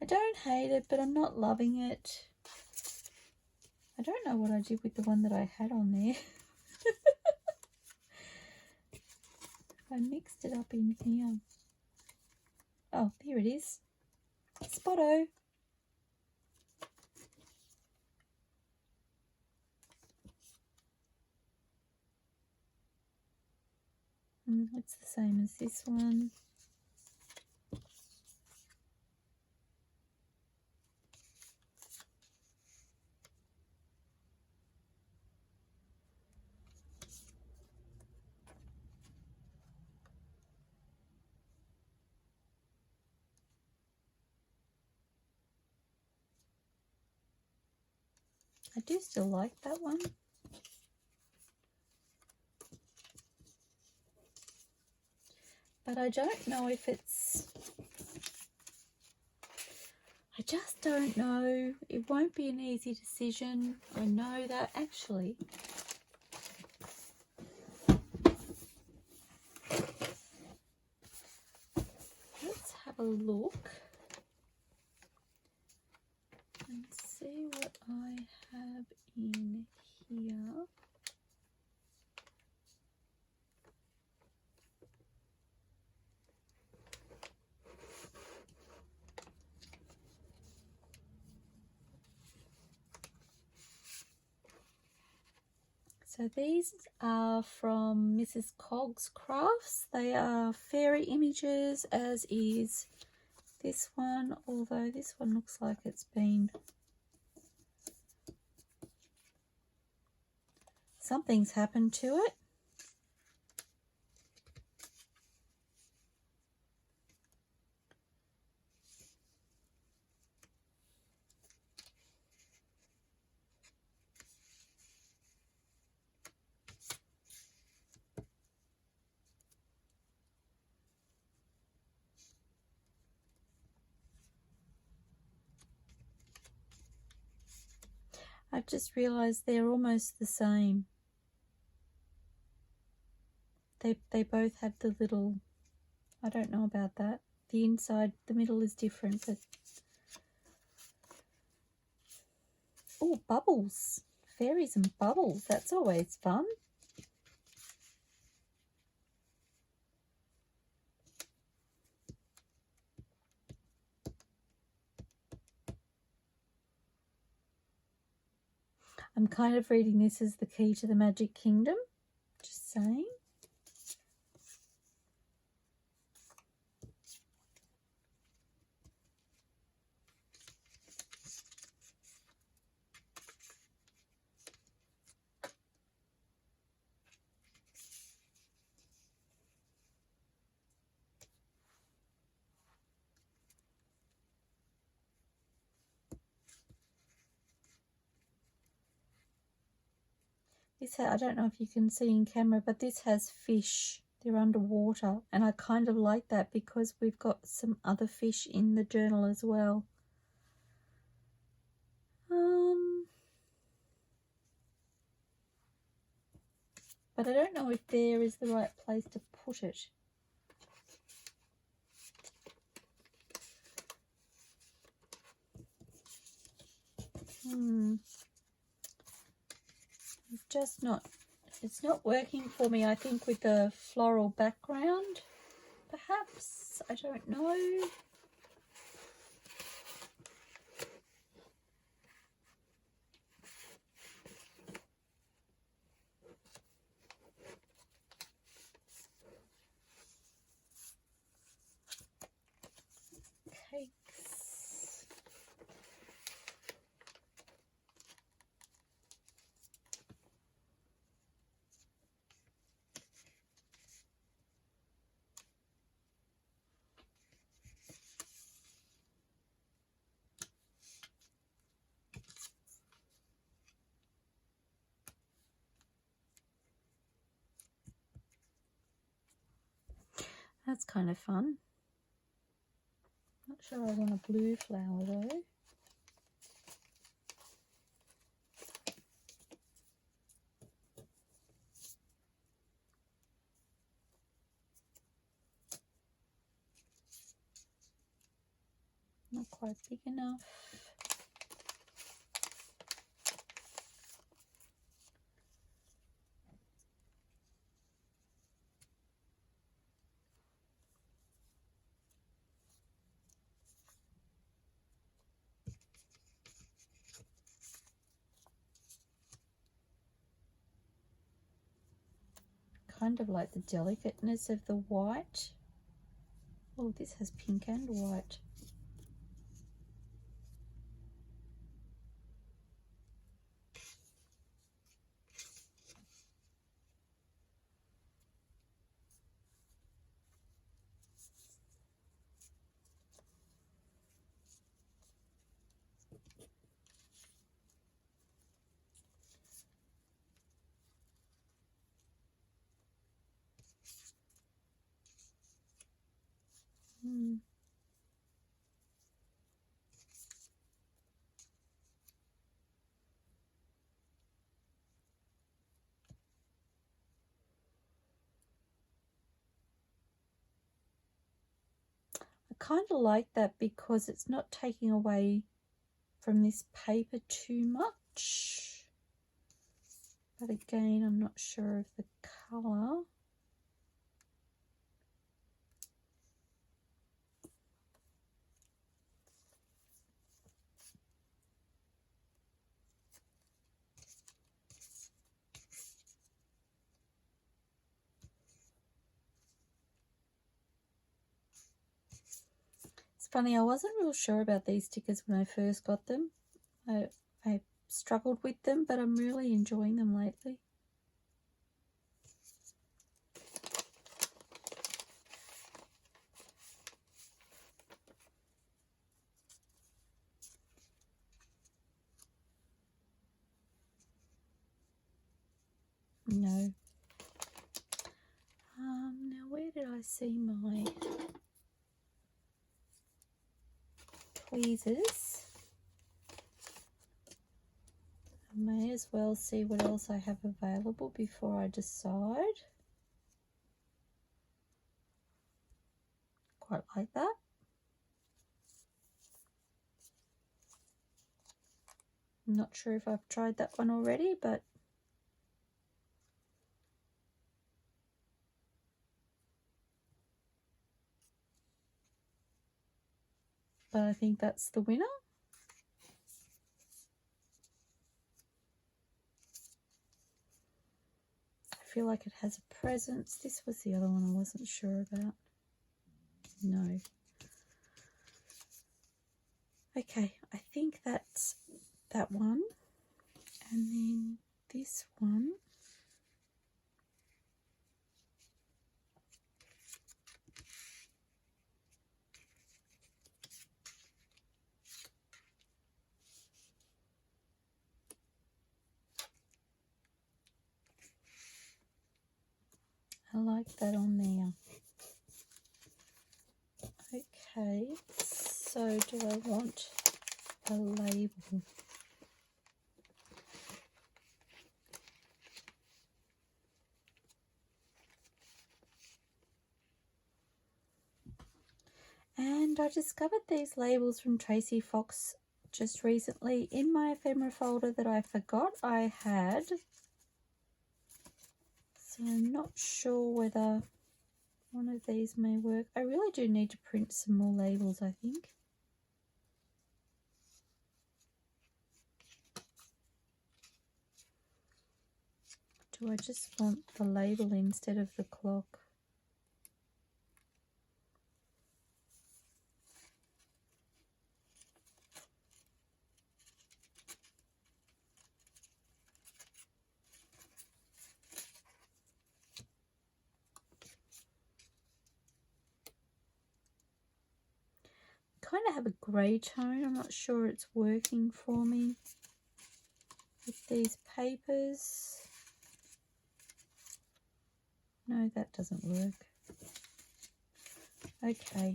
don't hate it, but I'm not loving it. I don't know what I did with the one that I had on there. I mixed it up in here. Oh, there it is. Spotto. It's the same as this one. I do still like that one. But I don't know if it's... I just don't know. It won't be an easy decision. I know that. Actually, let's have a look and see what I have in here. So these are from Mrs. Cog's Crafts. They are fairy images, as is this one, although this one looks like it's been... something's happened to it. I've just realised they're almost the same. They both have the little, I don't know about that. The inside, the middle is different, but... oh, bubbles. Fairies and bubbles. That's always fun. I'm kind of reading this as the key to the Magic Kingdom. Just saying. This, I don't know if you can see in camera, but this has fish. They're underwater, and I kind of like that because we've got some other fish in the journal as well. But I don't know if there is the right place to put it. It's not working for me, I think, with the floral background, perhaps. I don't know. Cakes. That's kind of fun. Not sure I want a blue flower though. Not quite quite big enough. Kind of like the delicateness of the white. Oh, this has pink and white. I kind of like that because it's not taking away from this paper too much. But again, I'm not sure of the colour. It's funny, I wasn't real sure about these stickers when I first got them. I struggled with them, but I'm really enjoying them lately. No. Now where did I see my tweezers? I may as well see what else I have available before I decide. Quite like that. I'm not sure if I've tried that one already, but I think that's the winner. I feel like it has a presence. This was the other one I wasn't sure about. No. Okay, I think that's that one. And then this one. I like that on there. Okay, so do I want a label? And I discovered these labels from Tracie Fox just recently in my ephemera folder that I forgot I had. So I'm not sure whether one of these may work. I really do need to print some more labels, I think. Do I just want the label instead of the clock? Kind of have a grey tone. I'm not sure it's working for me with these papers. No, that doesn't work. Okay.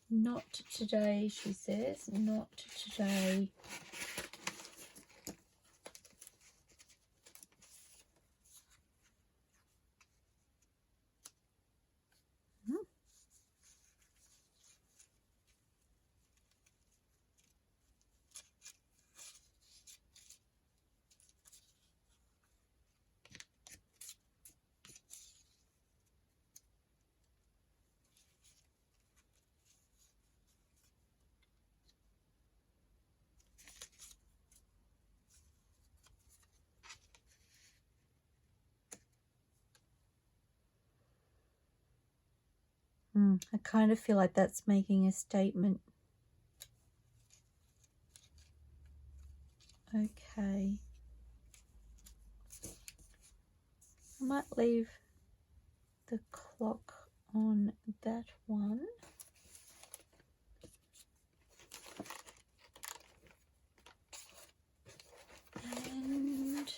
Not today, she says. Not today. I kind of feel like that's making a statement. Okay. I might leave the clock on that one. And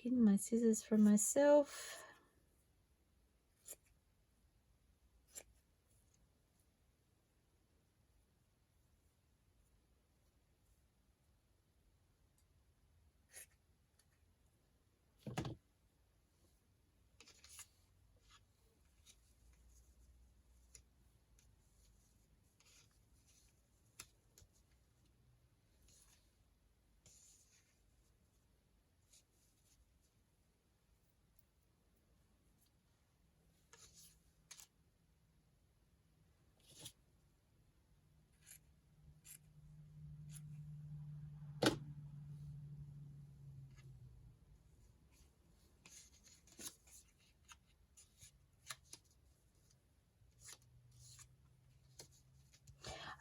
hidden my scissors from myself.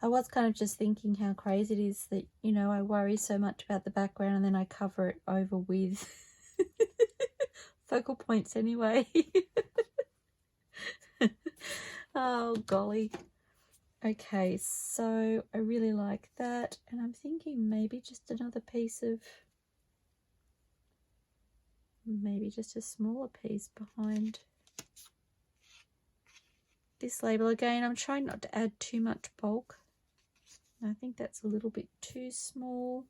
I was kind of just thinking how crazy it is that, you know, I worry so much about the background and then I cover it over with focal points anyway. Oh, golly. Okay, so I really like that. And I'm thinking maybe just another piece of, maybe just a smaller piece behind this label. Again, I'm trying not to add too much bulk. I think that's a little bit too small.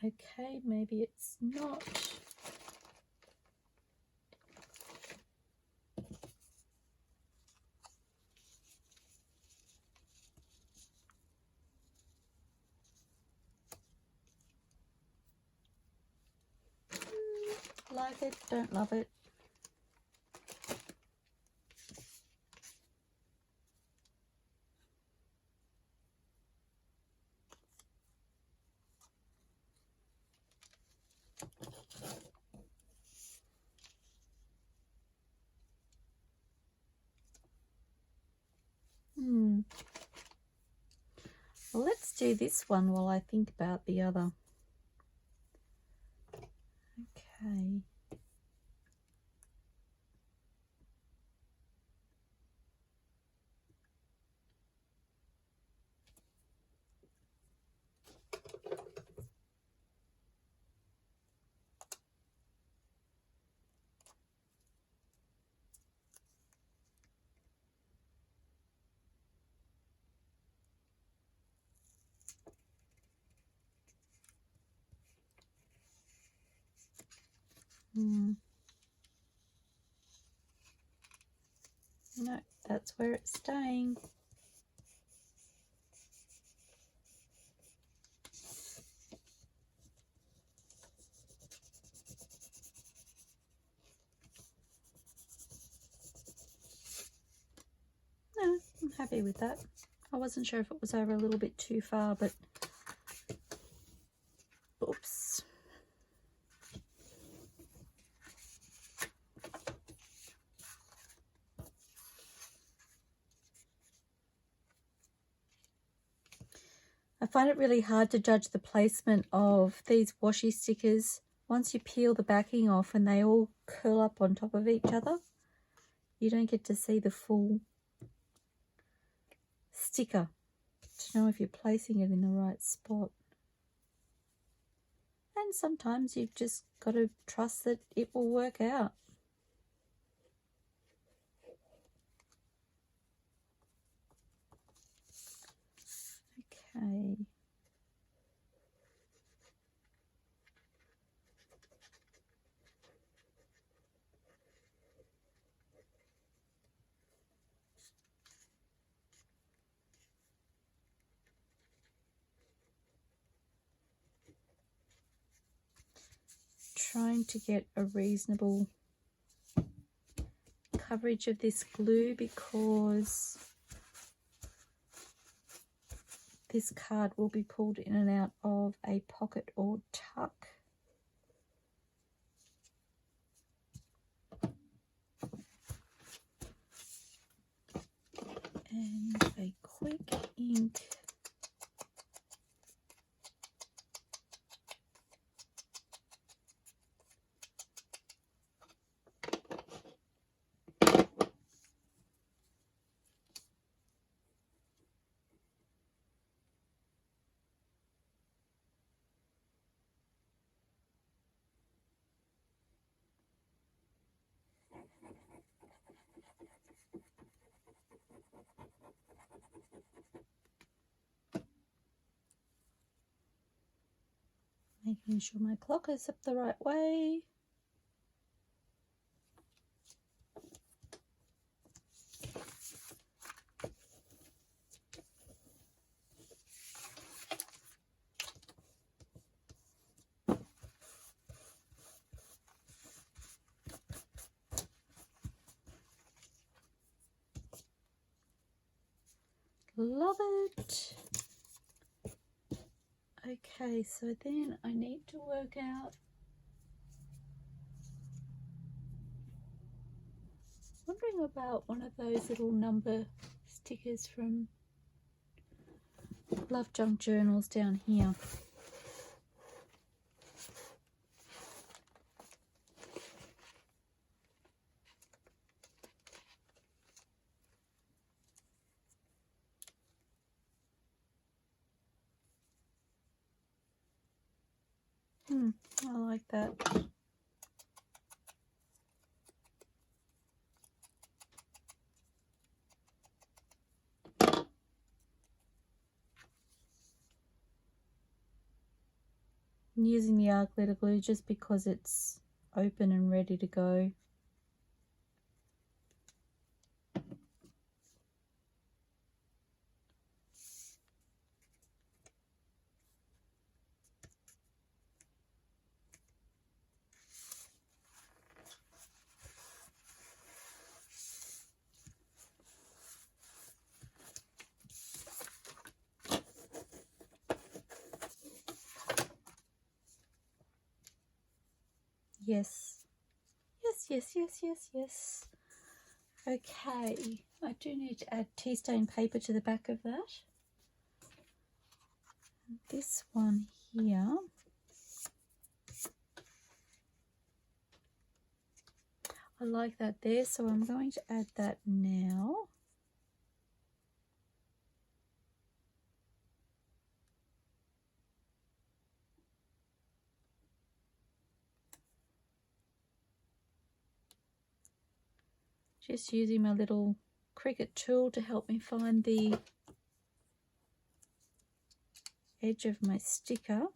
Okay, maybe it's not. Like it, don't love it. Well, let's do this one while I think about the other. Okay. No, that's where it's staying. No, I'm happy with that. I wasn't sure if it was over a little bit too far, but oops. I find it really hard to judge the placement of these washi stickers once you peel the backing off and they all curl up on top of each other. You don't get to see the full sticker to know if you're placing it in the right spot. And and sometimes you've just got to trust that it will work out. Okay. Trying to get a reasonable coverage of this glue because this card will be pulled in and out of a pocket or tuck. And a quick ink. Making sure my clock is up the right way. Love it. Okay, so then I need to work out, wondering about one of those little number stickers from LoveJunkJournals down here. I like that. I'm using the art glitter glue just because it's open and ready to go. Yes. Yes. Okay, I do need to add tea stain paper to the back of that. This one here, I like that there, so I'm going to add that now. Just using my little Cricut tool to help me find the edge of my sticker.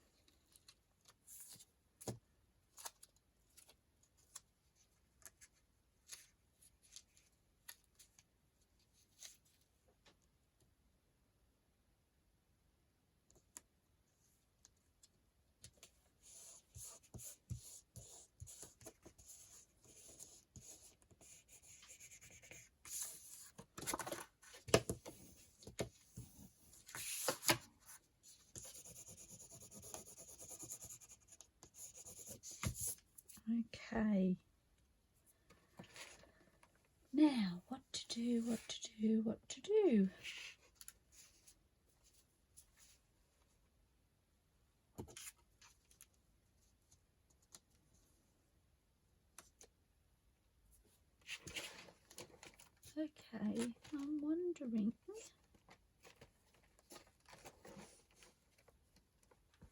Okay, now what to do. Okay, I'm wondering.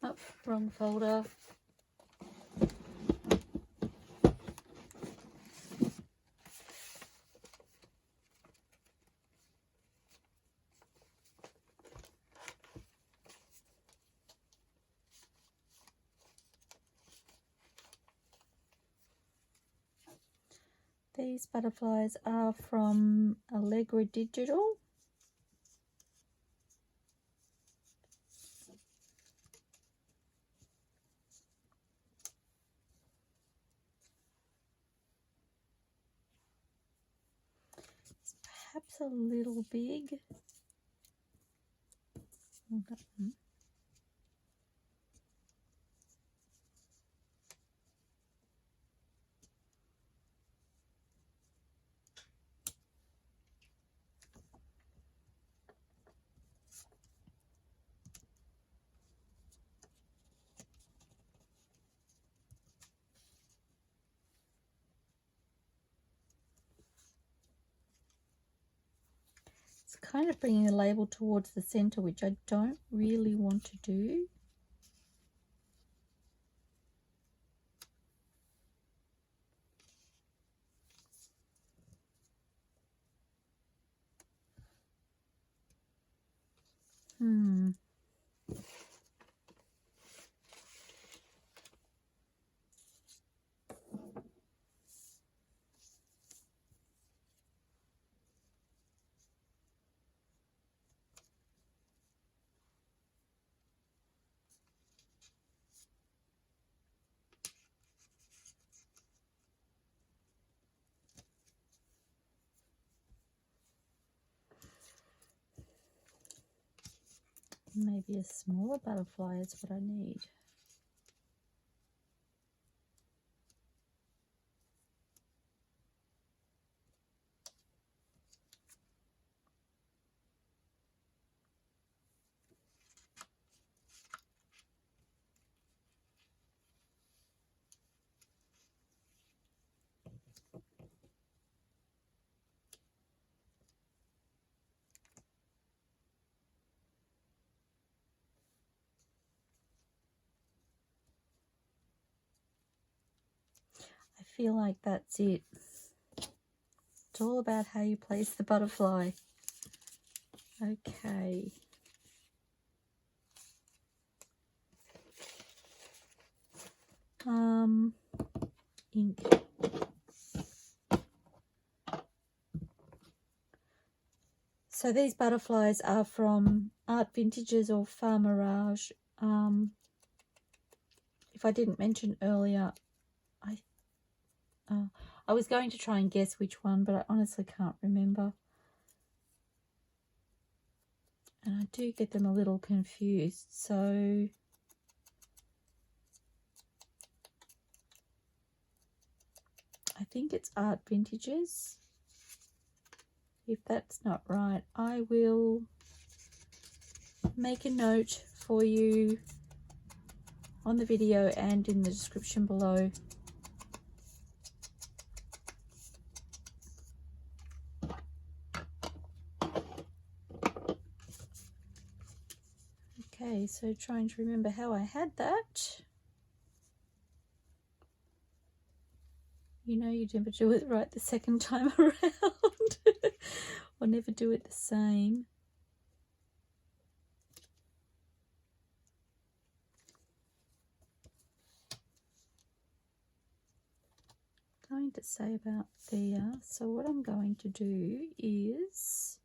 Oh, wrong folder. These butterflies are from Allegradigital. It's perhaps a little big. Kind of bringing the label towards the center, which I don't really want to do. Maybe a smaller butterfly is what I need. I feel like that's it. It's all about how you place the butterfly. Okay. Ink. So these butterflies are from ArtVintages or Farmerage. If I didn't mention earlier, I was going to try and guess which one, but I honestly can't remember. And I do get them a little confused, so I think it's ArtVintages. If that's not right, I will make a note for you on the video and in the description below. Okay, so trying to remember how I had that. You know, you never do it right the second time around, or never do it the same. Going to say about there. So what I'm going to do is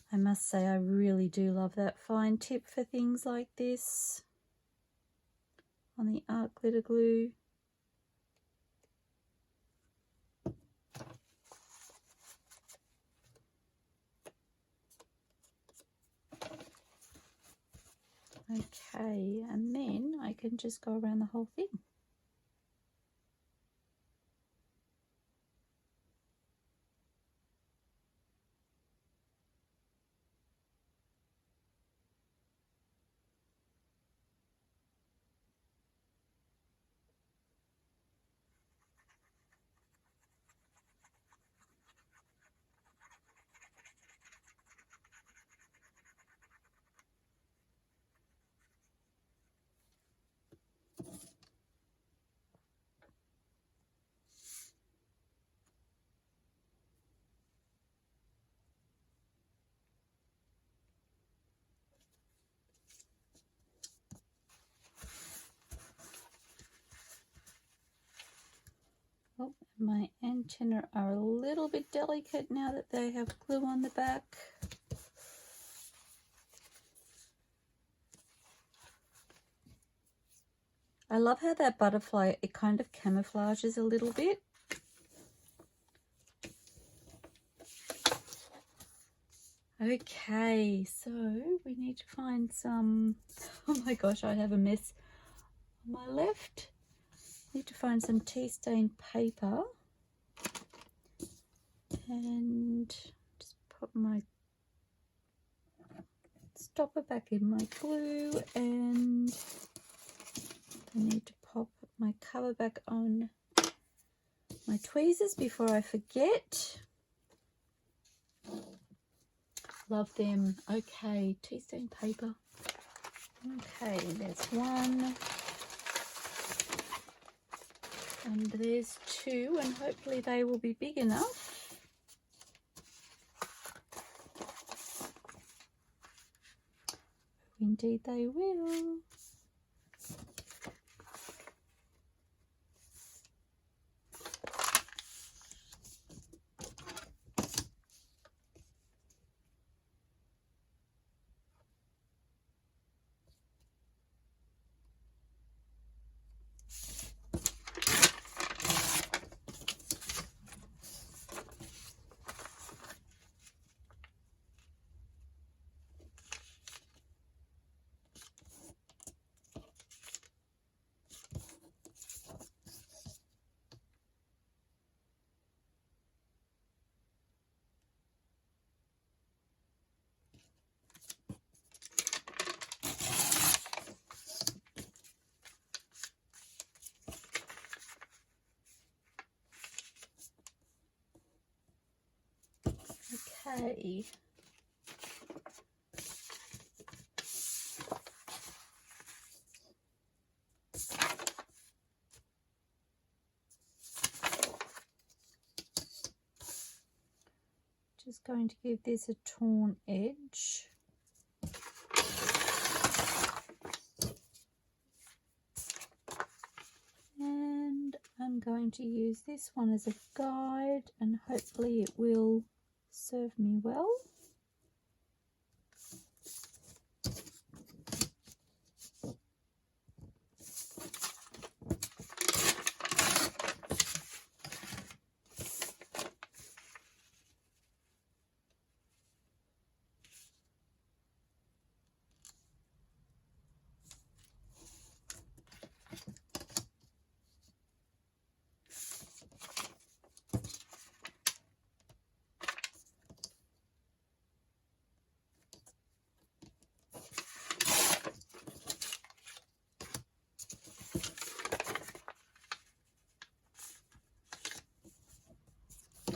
I must say I really do love that fine tip for things like this on the art glitter glue. Okay, and then I can just go around the whole thing. My antenna are a little bit delicate now that they have glue on the back. I love how that butterfly, it kind of camouflages a little bit. Okay, so we need to find some, oh my gosh, I have a mess on my left. Need to find some tea stained paper and just put my stopper back in my glue, and I need to pop my cover back on my tweezers before I forget. Love them. Okay, tea stained paper. Okay, there's one. And there's two, and hopefully they will be big enough. Indeed they will. Okay. Just going to give this a torn edge. And I'm going to use this one as a guide, and hopefully it will serve me well.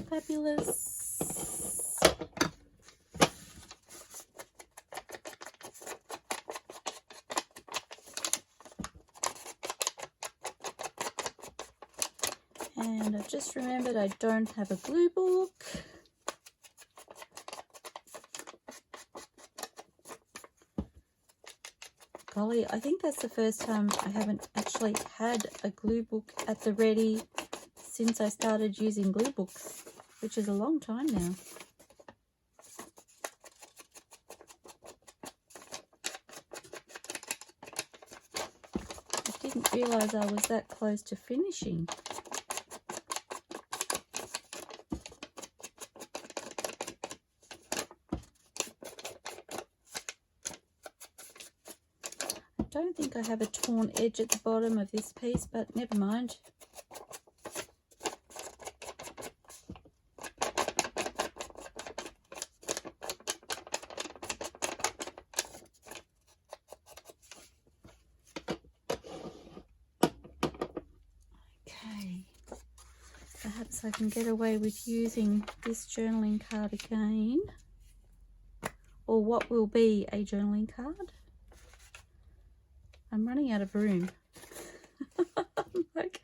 Fabulous. And I've just remembered I don't have a glue book. Golly, I think that's the first time I haven't actually had a glue book at the ready since I started using glue books, which is a long time now. I didn't realise I was that close to finishing. I don't think I have a torn edge at the bottom of this piece, but never mind. Perhaps I can get away with using this journaling card again, or what will be a journaling card. I'm running out of room. Like,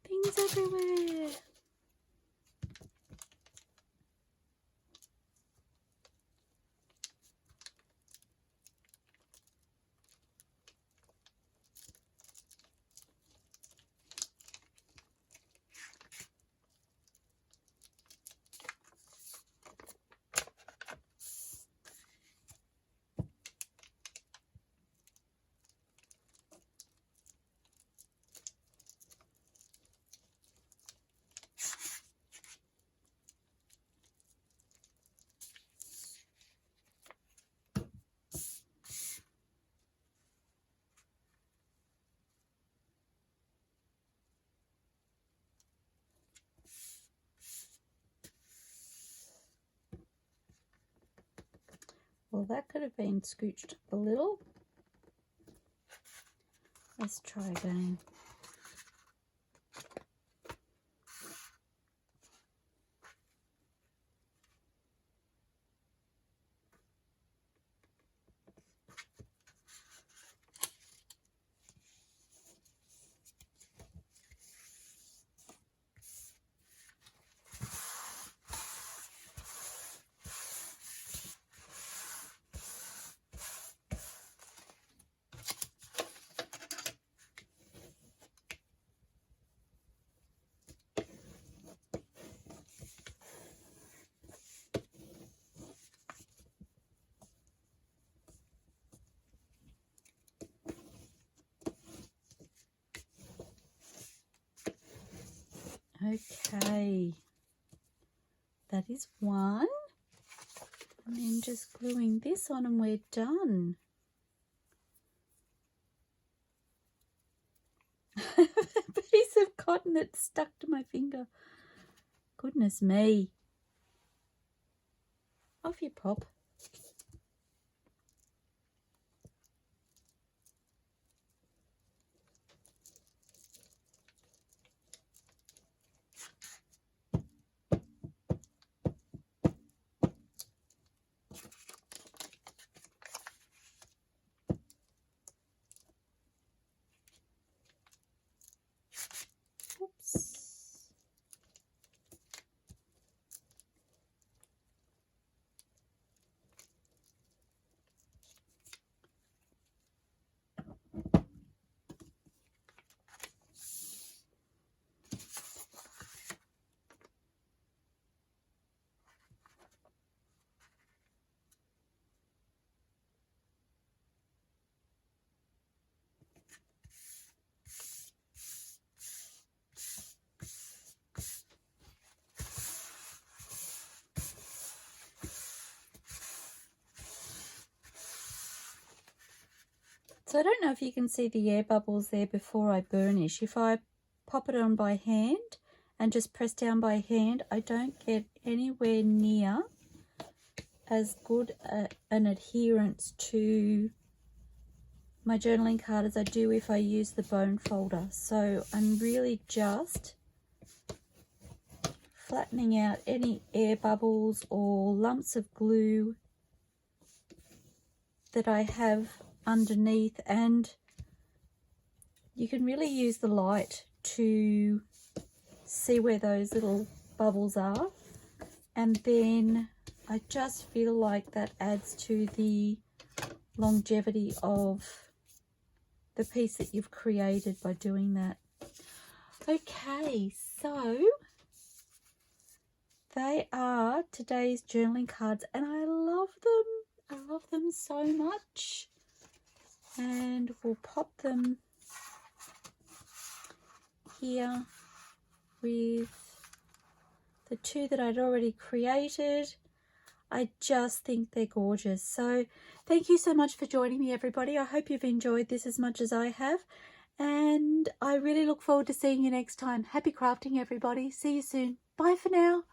things everywhere. Well, that could have been scooched up a little. Let's try again. Okay, that is one, and then just gluing this on and we're done. A piece of cotton that stuck to my finger. Goodness me. Off you pop. Oops. So I don't know if you can see the air bubbles there before I burnish. If I pop it on by hand and just press down by hand, I don't get anywhere near as good an adherence to my journaling card as I do if I use the bone folder. So I'm really just flattening out any air bubbles or lumps of glue that I have underneath, and you can really use the light to see where those little bubbles are, and then I just feel like that adds to the longevity of the piece that you've created by doing that. Okay, so they are today's journaling cards, and I love them. I love them so much. And we'll pop them here with the two that I'd already created. I just think they're gorgeous. So thank you so much for joining me, everybody. I hope you've enjoyed this as much as I have, and I really look forward to seeing you next time. Happy crafting, everybody. See you soon. Bye for now.